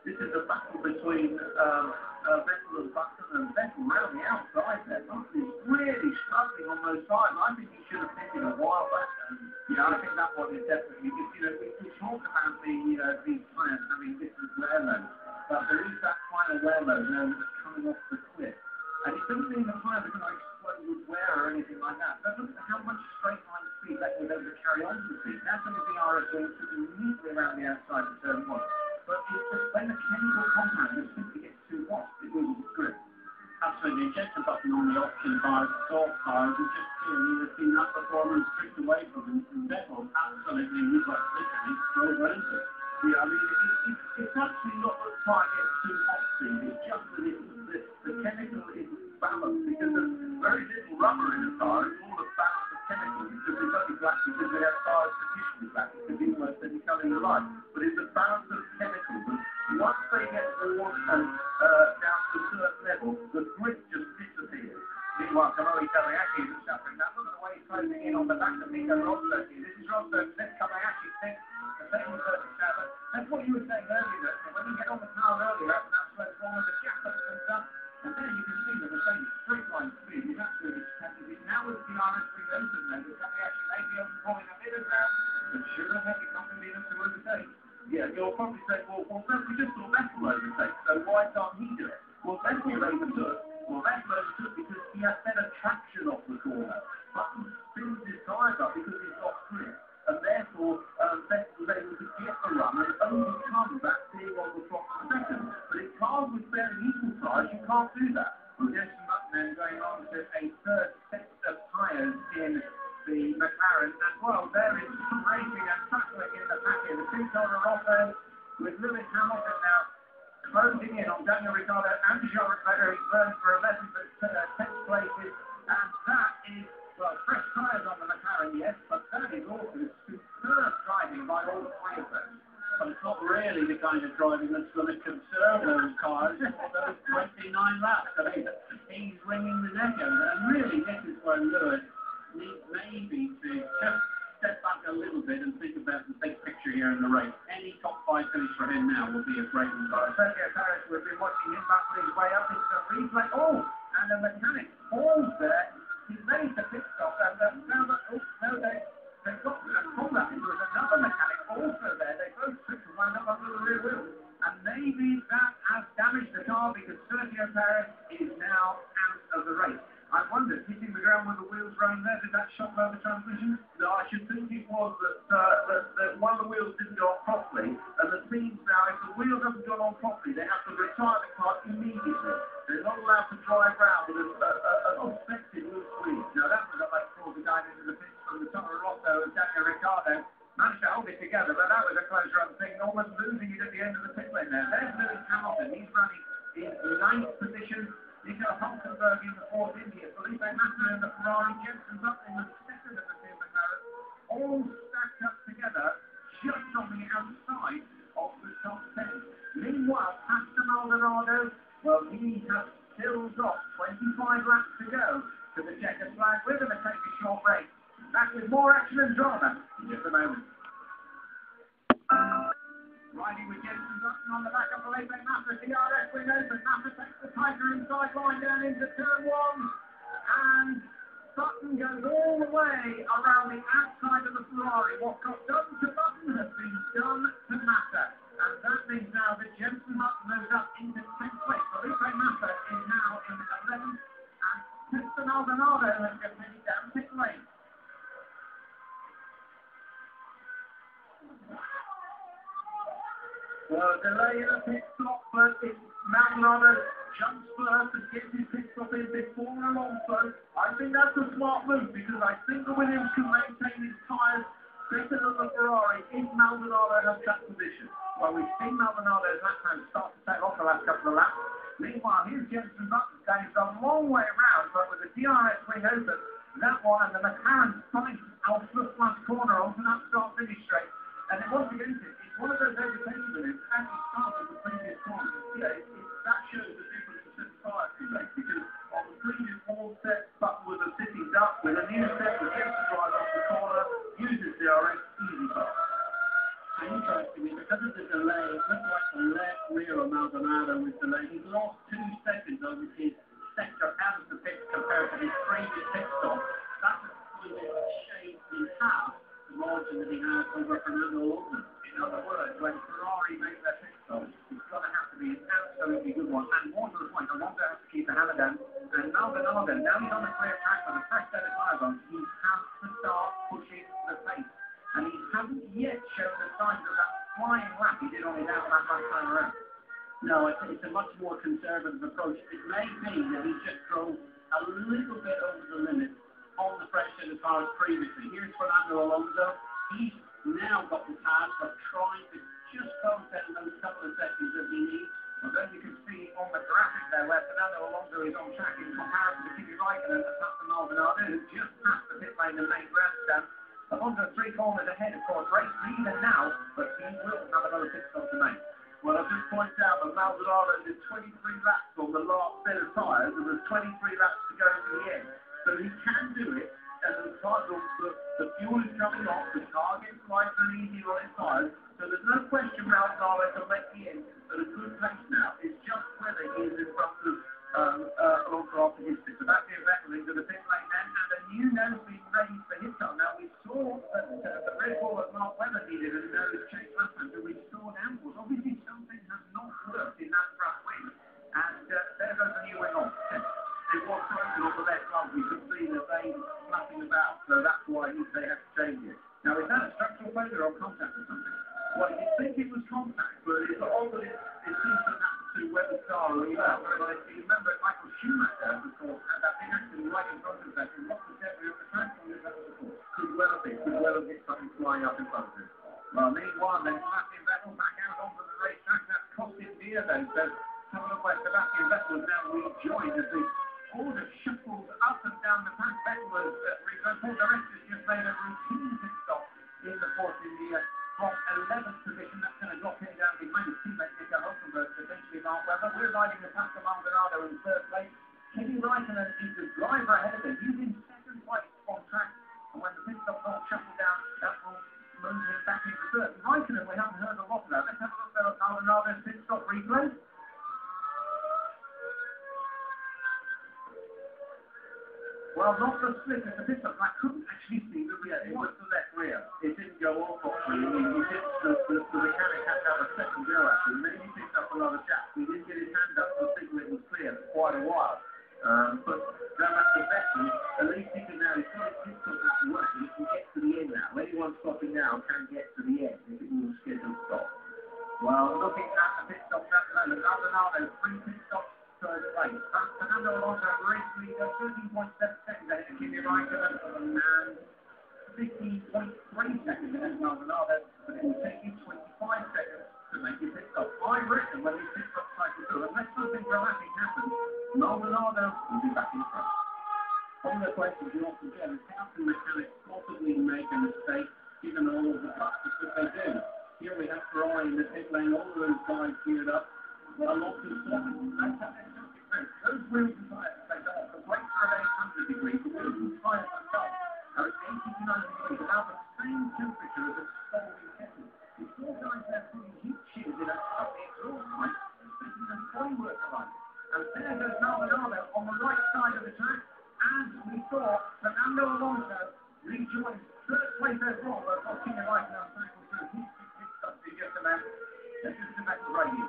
This is a battle between Vettel and Button, and Vettel round the outside there. Button is really struggling on those sides. I think he should have pitted a while back. Yeah, I think that one is definitely, we talk about these players having different wear loads, but there is that final wear load now that's coming off the cliff. And it doesn't mean the tires are going to explode with wear or anything like that. But look at how much straight line speed that would ever carry on to the speed. That's going to be RS going neatly around the outside of turn 1. But it's just when the chemical compound just simply gets too hot, it loses its grip. Absolutely, ejector button on the option tires, soft tires, and just we've seen that performance stripped away from him. And Vettel absolutely was like literally thrown into it. Yeah, I mean, it's actually not the tire gets too hot speed, it's just that the chemical is balanced because there's very little rubber in the tire. It's all about the chemical, because it's only black because they have tires traditionally black. It could be almost any colour you like. But it's the balance of chemicals. And once they get warm and down to a certain level, the grip just disappears. Meanwhile, Kamui Kobayashi isn't suffering that. Look at the way he's closing in on the back of Nico Rosberg. This is Rosberg, then Kobayashi, then the same with that's what you were saying earlier, that when you get on the car earlier, that's where the wrong of the gap that comes up, and then you can see that the same straight line speed is absolutely fantastic. Now with the RS3 open there, the Kobayashi may be able to pull in a bit of that, but sure enough, it's not going to be enough to overtake. Yeah, you'll probably say, well, we just saw Vettel overtake, so why can't he do it? Well, Vettel overtook. Well, Vettel overtook because he has better traction off the corner. Button spins his tyres up because he's got grip, and therefore Vettel was able to get the run and overcome that being on the top of the second. But in cars with fairly equal tyres, you can't do that. Well, Jenson Button then going on to a third set of tyres in the McLaren as well. There is some racing and tackling in the pack here. The two Toro Rosso with Lewis Hamilton now closing in on Daniel Ricciardo and Jean Leclerc, burns for 11th and 10th places. And that is, well, fresh tyres on the McLaren, yes, but that is also superb driving by all 3 of them. But it's not really the kind of driving that's going to conserve those cars for those 29 laps. I mean, he's wringing the neck out. And really, this is where Lewis needs maybe to just step back a little bit and think about the big picture here in the race. Any top 5 finish for him now will be a great result. Sergio Perez, we've been watching him battle his way up into the replay. Oh, and the mechanic falls there. He's made the pit stop, and now that, they've got to pull that. There was another mechanic also there. They both tripped and wound up under the rear wheel. And maybe that has damaged the car because Sergio Perez is now out of the race. I wonder, hitting the ground with the wheels running there, did that shock over transmission? No, I should think it was that one of the wheels didn't go on properly, and the teams now, if the wheel doesn't go on properly, they have to retire the car immediately. They're not allowed to drive around with an unexpected wheel squeeze. Now that was like brought the guy into the pits from the Toro Rosso and Daniel Ricciardo. Managed to hold it together, but that was a close run thing, almost losing it at the end of the pit lane there. There's Lewis Hamilton, he's running in 9th position. Nico Hulkenberg in the 4th India, Felipe Massa in the Ferrari, Jenson Button in the 2nd of the two McLaren, all stacked up together just on the outside of the top 10. Meanwhile, Pastor Maldonado, well, he has still got 25 laps to go to the checkered flag. We're going to take a short break. Back with more action and drama in just a moment. Riding with Jenson Button on the back of Felipe Massa, DRS win open. Massa takes the tighter inside line down into turn 1. And Button goes all the way around the outside of the Ferrari. What got done to Button has been done to Massa. And that means now that Jensen Button moves up into 10th place. Felipe Massa is now in 11th. And Piston Maldonado has just headed down pit lane. Well, delay in a pit stop, but it's Maldonado jumps first and gets his pit stop in before Alonso. I think that's a smart move because I think the Williams can maintain his tyres better than the Ferrari if Maldonado has that position. Well, we've seen Maldonado's lap time start to take off the last couple of laps. Meanwhile, here's Jensen Button going a long way around, but with the DRS wing open, that one and the McLaren spikes out the last corner onto that start-finish straight. And it once again, it's one of those overtaking minutes as he started the previous corner. Yeah, that shows the difference between tyres he makes because on the previous wall set, Button was a sitting duck with a new set that gets the drive off the corner, uses DRS, easy pass. And interestingly, because of the delay, it looked like the left rear of Maldonado was delayed. He lost 2 seconds over his sector out of the pit compared to his previous pit stop. That's kind of shaved in half the margin that he had over Fernando Alonso. In other words, when Ferrari make their pit stop, it's going to have to be an absolutely good one. And more to the point, Alonso has to keep the hammer down. And Maldonado, now he's on the clear track with a fresh set of tyres on, he has to start pushing the pace. And he hasn't yet shown the signs of that flying lap he did on his out lap last time around. No, it's a much more conservative approach. It may be that he just drove a little bit over the limit on the fresh set of tyres previously. Here's Fernando Alonso. He's now got the task of trying to just close down those couple of seconds that he needs. Well, then you can see on the graphic there where Fernando Alonso is on track in comparison to Kimi Raikkonen and Pastor Maldonado, who just passed the pit lane and made grandstand. Alonso 3 corners ahead, of course, race leader now, but he will have another pit stop to make. Well, I'll just point out that Maldonado did 23 laps on the last set of tyres, and there's 23 laps to go to the end. So he can do it, and the fuel is coming off, the car gets lighter and easier on its tyres, so there's no question Maldonado can make the end at a good pace now. It's just whether he is in front of Alonso after his pit. So back here, Vettel into the pit lane then, and a new nose being ready for his car. Now, we saw that the Red Bull that Mark Webber needed a nose change last time to restore downforce. Obviously, something has not worked in that front wing, and there goes the new wing on. It was broken on the left front. We could see the veins flapping about, so that's why they had to change it. Now, is that a structural failure or contact or something? Well, you'd think it was contact, but it's odd that it seems to happen to Webber's car really well. If you remember, Michael Schumacher, of course, had that big accident right in front of him, and lost the debris on the track on this episode. Could well have hit something flying up in front of him. Well, meanwhile, then Sebastian Vettel back out onto the racetrack. That's cost him dear, though. So, have a look where Sebastian Vettel has now rejoined as the order shuffles up and down the track. Vettel has returned. Paul the rest has just made a routine pit stop in the Force India from 11th position. That's going to drop him down behind his teammate Nico Hulkenberg, potentially Mark Webber. We're riding the Pastor Maldonado in 3rd place. Kimi Raikkonen is the driver ahead of him. He's in 2nd place on track. And when the pit stop will shuffle down, that will move him back into 3rd. Raikkonen, we haven't heard a lot about. Let's have a look at Maldonado's pit stop replay. Well, not the split at the pit stop. I couldn't actually see the rear. It was the left rear. It didn't go off properly. The mechanic had to have a second go at him. Maybe he picked up a lot of chaps. He didn't get his hand up to signal it was clear for quite a while. But going back to Vettel, at least he can now, he's got his pit stop that way. He can get to the end now. Anyone stopping now can get to the end if it was a scheduled stop. Well, looking at the pit stop at the moment, Maldonado, 3 pit stops. 3rd place. Fernando Alonso race leader, 13.7 seconds ahead of Kimi Raikkonen, and 15.3 seconds ahead of Maldonado, but it will take you 25 seconds to make your pit stop. I reckon when these pit stops cycle through, unless something dramatic happens, Maldonado will be back in front. One of the questions you often get is how can mechanics possibly make a mistake given all of the practice that they do? Here we have Ferrari in the pit lane, all of those guys geared up. Well, lots of stuff. Those wheels and tyres, they go off the brakes are at 800 degrees, the wheels and tyres themselves are at 80 to 90 degrees, about the same temperature as a scalding kettle. The 4 guys there putting heat shields in a the exhaust pipe, making the framework alive. And there goes Maldonado on the right side of the track, and we saw saw Fernando Alonso rejoin third place overall, but Kimi Raikkonen on cycle through his pit stop to just about the radio.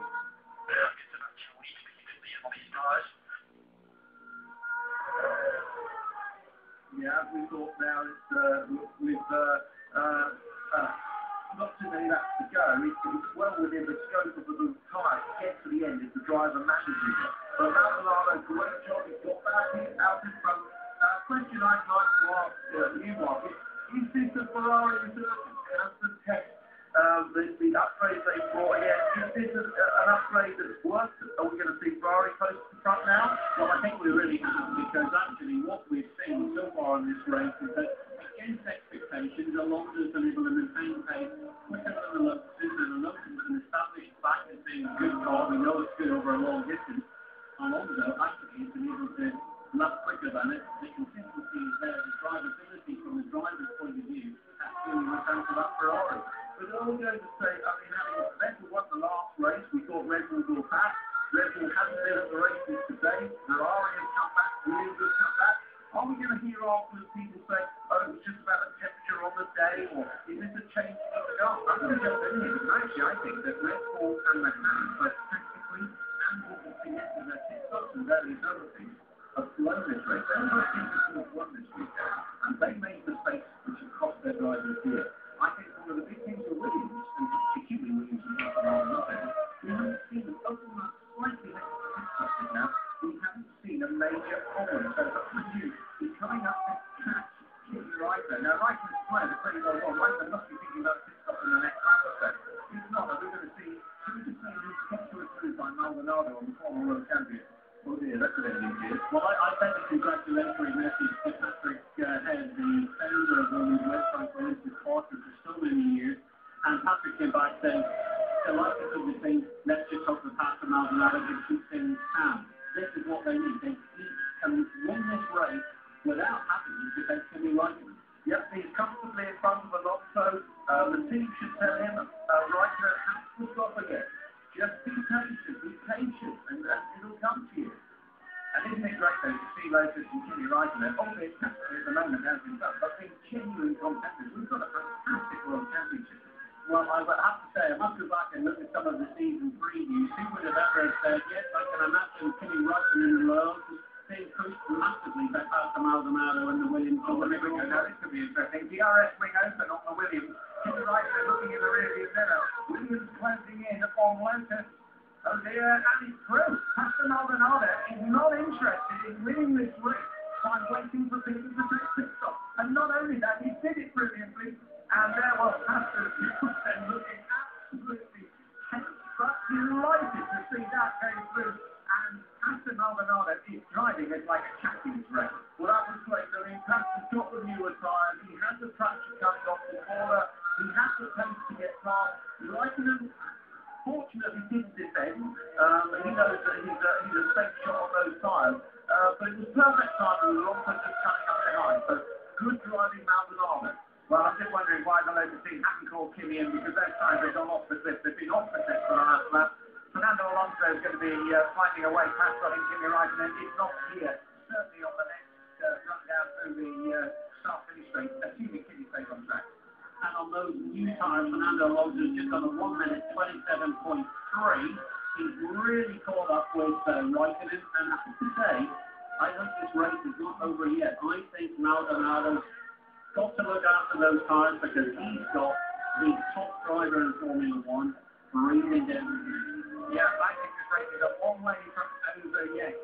Yeah, as we thought now, with not too many laps to go, it's well within the scope of the tyre to get to the end if the driver manages it. But Maldonado, great job, he's got back in, out in front. Question I'd like to ask you, Mark, is this a Ferrari resurgence? Has the test, the upgrade they brought in, is this an upgrade that's worked? Are we going to see Ferrari close to the front now? Well, I think we really have, because actually what we've seen so far in this race is that against expectations, Alonso's been able to maintain pace quicker than the Lotuses, and Alonso's an established fact as being a good car. We know it's good over a long distance. Alonso actually has been able to lap quicker than it. The consistency is there, the drivability from the driver's point of view, actually returned to that Ferrari. But all we're going to say, I mean, Red Bull won the last race. We thought Red Bull would go back. Red Bull hasn't been at the races today. Ferrari has come back, really good come back. Are we going to hear afterwards people say, oh, it was just about the temperature on the day, or is this a change in the car? I'm going to jump in here, because actually I think that Red Bull and McLaren, both tactically and with the finesse of their pit stops and various other things, have blown this race. They're not teams that have won this weekend, and they made mistakes which have cost their drivers here. I think one of the big things for Williams, and particularly Williams and Maldonado, we haven't seen them open up slightly next to the pit stops now. We haven't seen a major problem. So that's the news. He's coming up to catch Kimi Raikkonen. Now, Raikkonen's playing a pretty well. Raikkonen must be thinking about pit stop in the next lap or so. If not, are we going to see, should we just say he's kept to a through by Maldonado on the former world champion? Oh dear, that's a bit easier. Well, I sent a congratulatory message to Patrick Head, the founder of Williams website for Olympic Quarter for so many years, and Patrick came back saying, delighted to the team, let's just hope the path to Maldonado can keep things calm. This is what they need. They can win this race without having to defend Kimi Raikkonen. Yep, he's comfortably in front of Alonso. The team should tell him Raikkonen has to stop again. Just be patient, and it'll come to you. And isn't it great though to see Lotus and Kimi Raikkonen, albeit at the moment as himself, but being genuine contenders. We've got a fantastic World Championship. Well, I would have to say, I must go back and look at some of the season previews. Who would have ever said, yes, I can imagine Kimi Raikkonen and Lotus being pushed massively back out to Maldonado and the Williams. Oh, well, here we go. Now, this could be interesting. DRS wing open on the Williams. Kimi Raikkonen looking in the rearview mirror. Williams closing in on Lotus. Oh dear, and he's through. Pastor Maldonado is not interested in winning this race by waiting for people to take pit stop. And not only that, he did it brilliantly. And there was Pastor Nielsen looking absolutely tense, but delighted to see that going through. And Pastor Maldonado is driving it like a Champions race. Well, that was great. I mean, Pastor's got the newer tyres. He had the traction coming off the corner. He had the pace to get past. Raikkonen fortunately didn't defend. He knows that he's a safe shot on those tyres. But it was perfect timing. We were also just coming up behind. So good driving Maldonado. Well, I'm just wondering why the local team haven't called Kimi in, because those times they've gone off the cliff. They've been off the cliff for the last lap. Fernando Alonso is going to be finding a way past, I think, Kimi Raikkonen. It's not here. Certainly on the next run down through the start-finish straight, assuming Kimi stays on track. And on those new tyres, Fernando Alonso is just on a 1 minute 27.3. He's really caught up with Raikkonen, and I have to say, I think this race is not over yet. I think Maldonado's got to look after those tyres, because he's got the top driver in Formula 1 breathing down. Yeah, I think this race is a long way from over yet.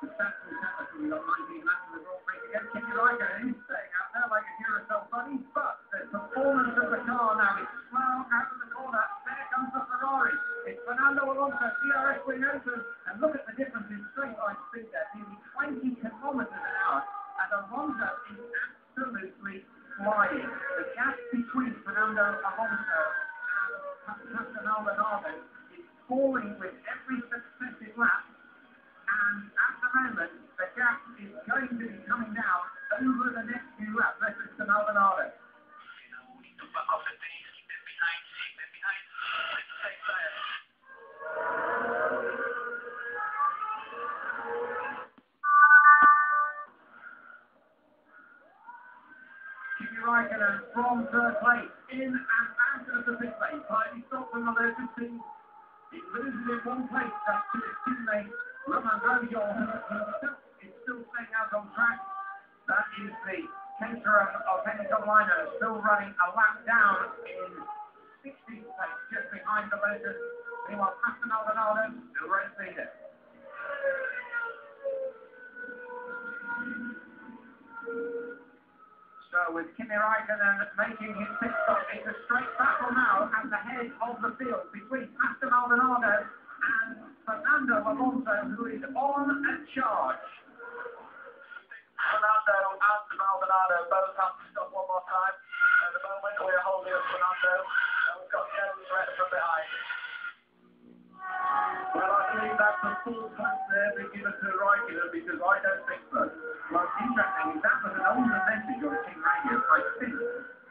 The Santander, we got 19 laps of the Grand Prix again. Kimi Raikkonen is staying out there like a Duracell bunny, but the performance of the car now is slow out of the corner. There comes the Ferrari. It's Fernando Alonso, DRS wing open, and look at the difference in straight line speed there, nearly 20 kilometers an hour, and Alonso is absolutely flying. The gap between Fernando Alonso and Pastor Maldonado is falling with every successive lap, and at the moment the gap is going to be coming down over the next few laps. Let's listen to Maldonado. Back off the pace, keep them behind, let's take tires. Raikkonen from third place, in and out of the pit lane. Finally stopped from the emergency. He loses in one place, that's to his teammate, Roman Grosjean, who himself is still staying out on track. That is the Caterham of Henry Carolina, still running a lap down in 16th place, just behind the Lotus. Meanwhile, Aston Maldonado still race leader. So with Kimi Raikkonen making his pit stop, it's a straight battle now at the head of the field between Aston Maldonado and Fernando Alonso, who is on a charge. Fernando and Maldonado both have to stop one more time. At the moment, we're holding up Fernando, and we've got no threat from behind. Well, I believe that's a full pass there being given to Raikkonen, because I don't think so. What's interesting is that was an older message on team radio, I think,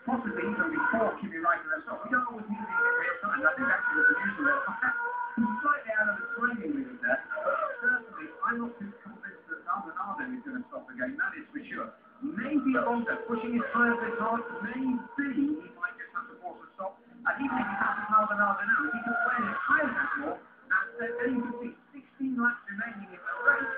possibly even before Kimi Raikkonen stopped. We don't always use these in real time. I think actually the producer there was slightly out of the training with it there, but certainly I'm not too convinced that Maldonado is going to stop again, that is for sure. Maybe Alonso pushing his tires this hard, maybe he might just have to force a stop. And even if he passes Maldonado now, if he can wear his tires that more, and then you can see 16 laps remaining in the race.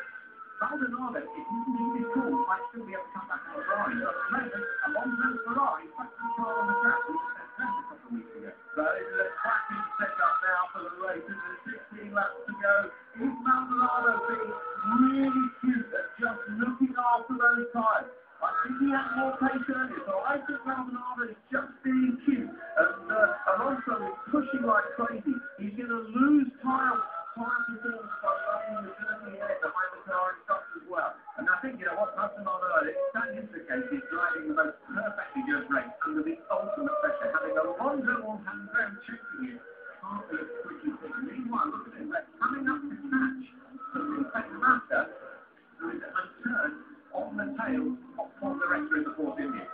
Maldonado, if he can keep his cool, might still be able to come back on the Ferrari. But at the moment, Alonso's Ferrari is back to the car on the track, which was a couple of weeks ago. So it's a cracking setup now for the race. There's 16 laps to go. Is Maldonado being really cute at just looking after those tyres? I think he had more pace earlier, so I think Maldonado is just being cute. And Alonso is pushing like crazy. He's going to lose tyre performance by running the dirty air behind the car and stuff as well. And I think, you know what, Aston Maldonado, that is the case. He's driving the most perfectly good race under the ultimate pressure. Having Alonso on hand ground chasing it can't be a tricky thing. Meanwhile, look at him, coming up to catch the second master, who is unturned on the tail of Paul Director in the Force India.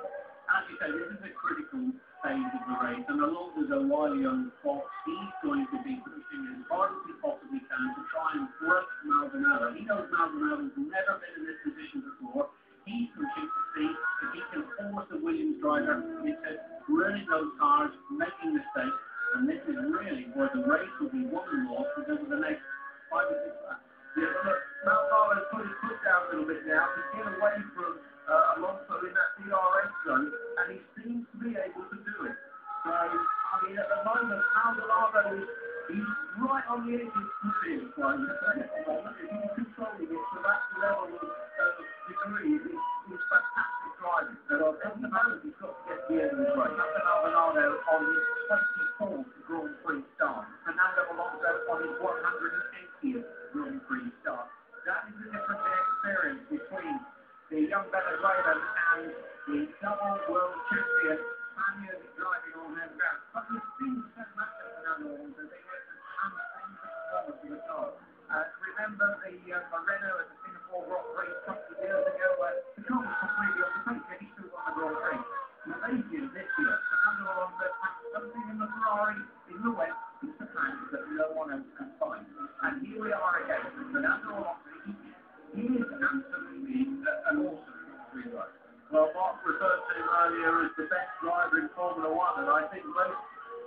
As you say, this is a critical phase of the race, and Alonso's a wily young fox. He's going to be pushing as hard as he possibly can to try and break Maldonado. He knows Maldonado's never been in this position before. He's pushing to see if he can force the Williams driver into running those cars, making mistakes, and this is really where the race will be won and lost because of the next 5 or 6 laps. Yeah, look, Maldonado's put his foot down a little bit now to get away from Alonso in that DRS zone, and he seems to be able to do it. So, I mean, at the moment, Maldonado he's right on the edge of the field, so I'm saying at the moment, if he's controlling it to that level of degree, he's fantastic driving. But at the moment, he's got to get to the end of the race. Maldonado on his 24th Grand Prix start. Fernando Alonso on his 180th Grand Prix start. That is the difference in experience between the young Venezuelan and the double world champion Spaniard driving on home ground. But we've seen the same match at Fernando Alonso. They were amazing performance in the car. Remember the Moreno at the Singapore Grand Prix a couple of years ago where the car was completely off the pace, yet he still won the Grand Prix. Malaysia this year, Fernando Alonso has something in the Ferrari in the West, in Japan, that no one else can find. And here we are again. Fernando Alonso, he is absolutely an awesome driver. Well, Mark referred to him earlier as the best driver in Formula One, and I think most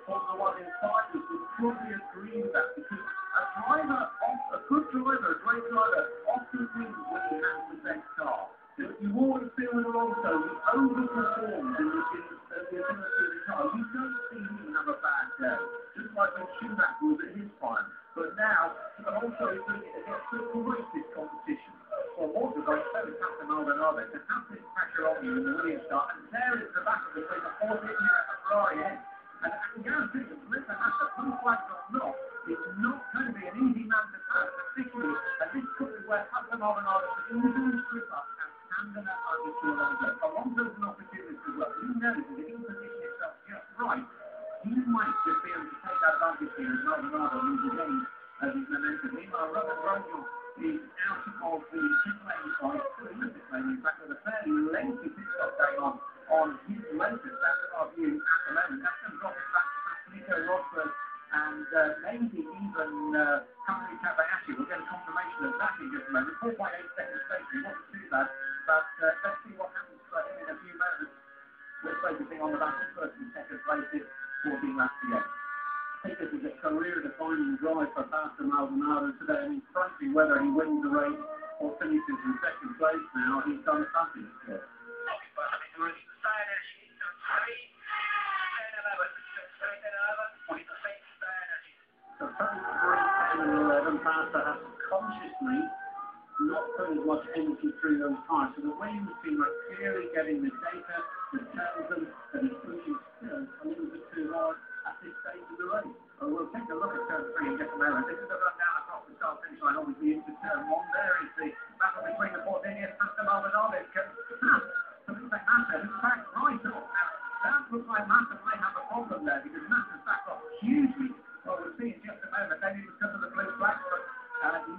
Formula One insiders would probably agree with that, because a good driver, a great driver, often wins when he has the best car. You always feel with Alonso, he overperforms in the ability of the car. You don't see him have a bad day, just like when Schumacher was at his prime. But now, Alonso is doing it against the greatest competition. Well, what was I said with Captain Maldonado, to have this pressure on you in the Williams start, and there is the battle between the Force India and the Ferrari head. And I can guarantee you, listen, after blue flags or not, it's not going to be an easy man to pass, particularly at this point where Captain Maldonado is easily strip up and standing up to Alonso. Alonso's an opportunity as well. He knows that if he can position himself just right, he might just be able to take that advantage here as Maldonado loses any of his momentum. Meanwhile, Roman Grosjean is out of the pit lane by the pit lane, in fact, with a fairly lengthy pit stop going on his latest. That's our view at the moment. That's going to drop it back to Nico Rosberg and maybe even Kamui Kobayashi. We'll get a confirmation of that in just a moment. 4.8 seconds safety, wasn't too bad, but let's see what happens for him in a few moments with focusing on the back of first and second places for the Raceday. I think this is a career-defining drive for Pastor Maldonado today. I mean, frankly, whether he wins the race or finishes in second place now, he's done something. So 33, 10 and 11, Pastor has consciously not put as much energy through those cars. So the Williams team are clearly getting the data that tells them that he's pushing still a little bit too hard at this stage of the race. Well, we'll take a look at turn 3 in just a moment. This is the run down across the start finish line, obviously into turn 1. There is the battle between the Portinian and Pastor Maldonado. So looks like Massa has backed right off. Now, that looks like Massa might have a problem there because Massa's backed off hugely. Well, we'll see in just a moment. Maybe because of the blue flag, but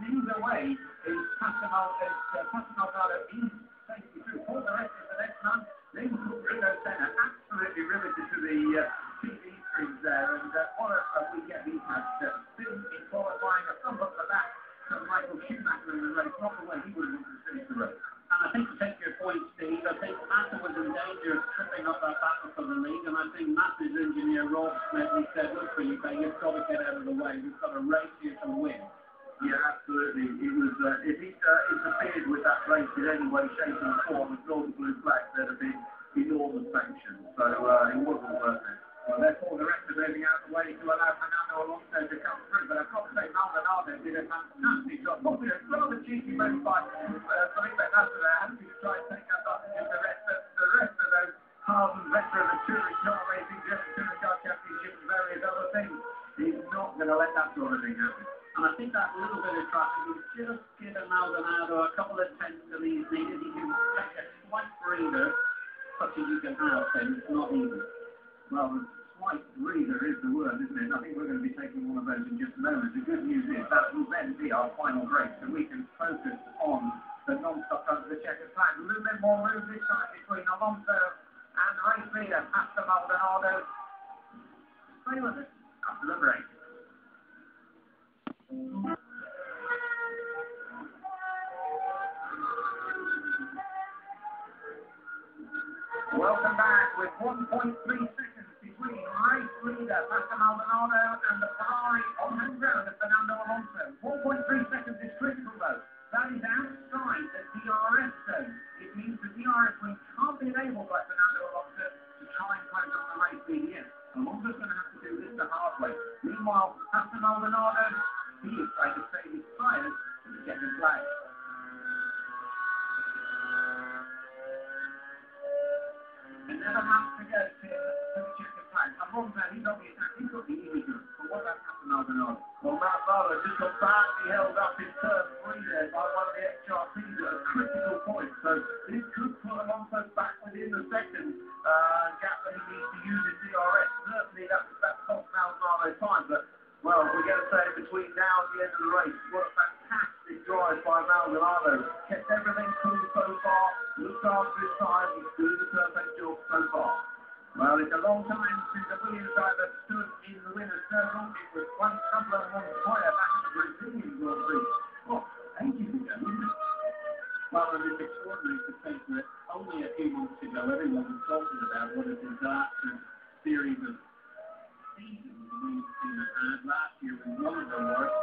neither way is Pastor Maldonado in safety through. For the rest of the next man, they will put Ringo Senna absolutely riveted to the TV screens there. And what a weekend he's had. Been in qualifying, a thumb up the back to Michael Schumacher in the race. Not the way he would want to finish the race. And I think to take your point, Steve, I think Massa was in danger of tripping up that battle for the lead, and I think Massa's engineer Rob Smith said, look, Felipe, you've got to get out of the way. We've got a race here to win. Yeah, absolutely. He was, if he interfered with that race in any way, shape or form with all the blue flags, there'd have been enormous sanctions. So it wasn't worth it. Well, therefore, the rest are moving out of the way to allow Fernando Alonso to come through. But I've got to say, Maldonado did a fantastic job. Probably a rather cheeky move by Felipe Massa there. Hoping to try and take advantage of the rest of those hardened veteran of touring car racing, touring car championship and various other things. He's not going to let that sort of thing happen. And I think that little bit of traffic was just giving Maldonado a couple of tenths that he's needed. He can take a slight breather, such as you can have, and it's not easy. Well, slight breather is the word, isn't it? I think we're going to be taking one of those in just a moment. The good news is that will then be our final break, so we can focus on the non-stop run of the checkered flag. A little bit more room this time between Alonso and race leader Pastor Maldonado. Stay with us after the break. Welcome back with 1.3 seconds between race leader Pastor Maldonado and the Ferrari on home ground of Fernando Alonso. 1.3 seconds is critical though. That is outside the DRS zone. It means the DRS wing can't be enabled by Fernando Alonso to try and close on the race lead yet. Alonso's going to have to do this the hard way. Meanwhile, Pastor Maldonado, he is trying to save his tyres for the checkered flag. It never has to go to the checkered flag. Alonso, he's obviously he's got the easy group. But what about Pastor Maldonado? Well, Maldonado just got badly held up in turn 3 there by one of the XRPs at a critical point. So this could put Alonso back within the second gap that he needs to use his DRS. Certainly that cost Maldonado time, but well, we're going to say between now and the end of the race, what a fantastic drive by Maldonado. Kept everything cool so far, looked after his time, he's doing the perfect job so far. Well, it's a long time since the Williams driver stood in the winner's circle. It was one couple of months prior back at the Brazilian Grand Prix. What, ages ago, isn't it? Well, and it's extraordinary to think that only a few months ago everyone was talking about what a disastrous series of seasons the Williams team had. Last year was one of the worst,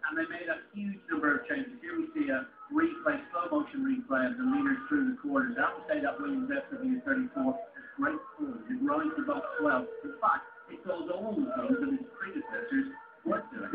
and they made a huge number of changes. Here we see a replay, slow motion replay of the leaders through the quarters. I would say that Williams SW34 has great form. It rises above 12. In fact, it does all the things that its predecessors weren't doing.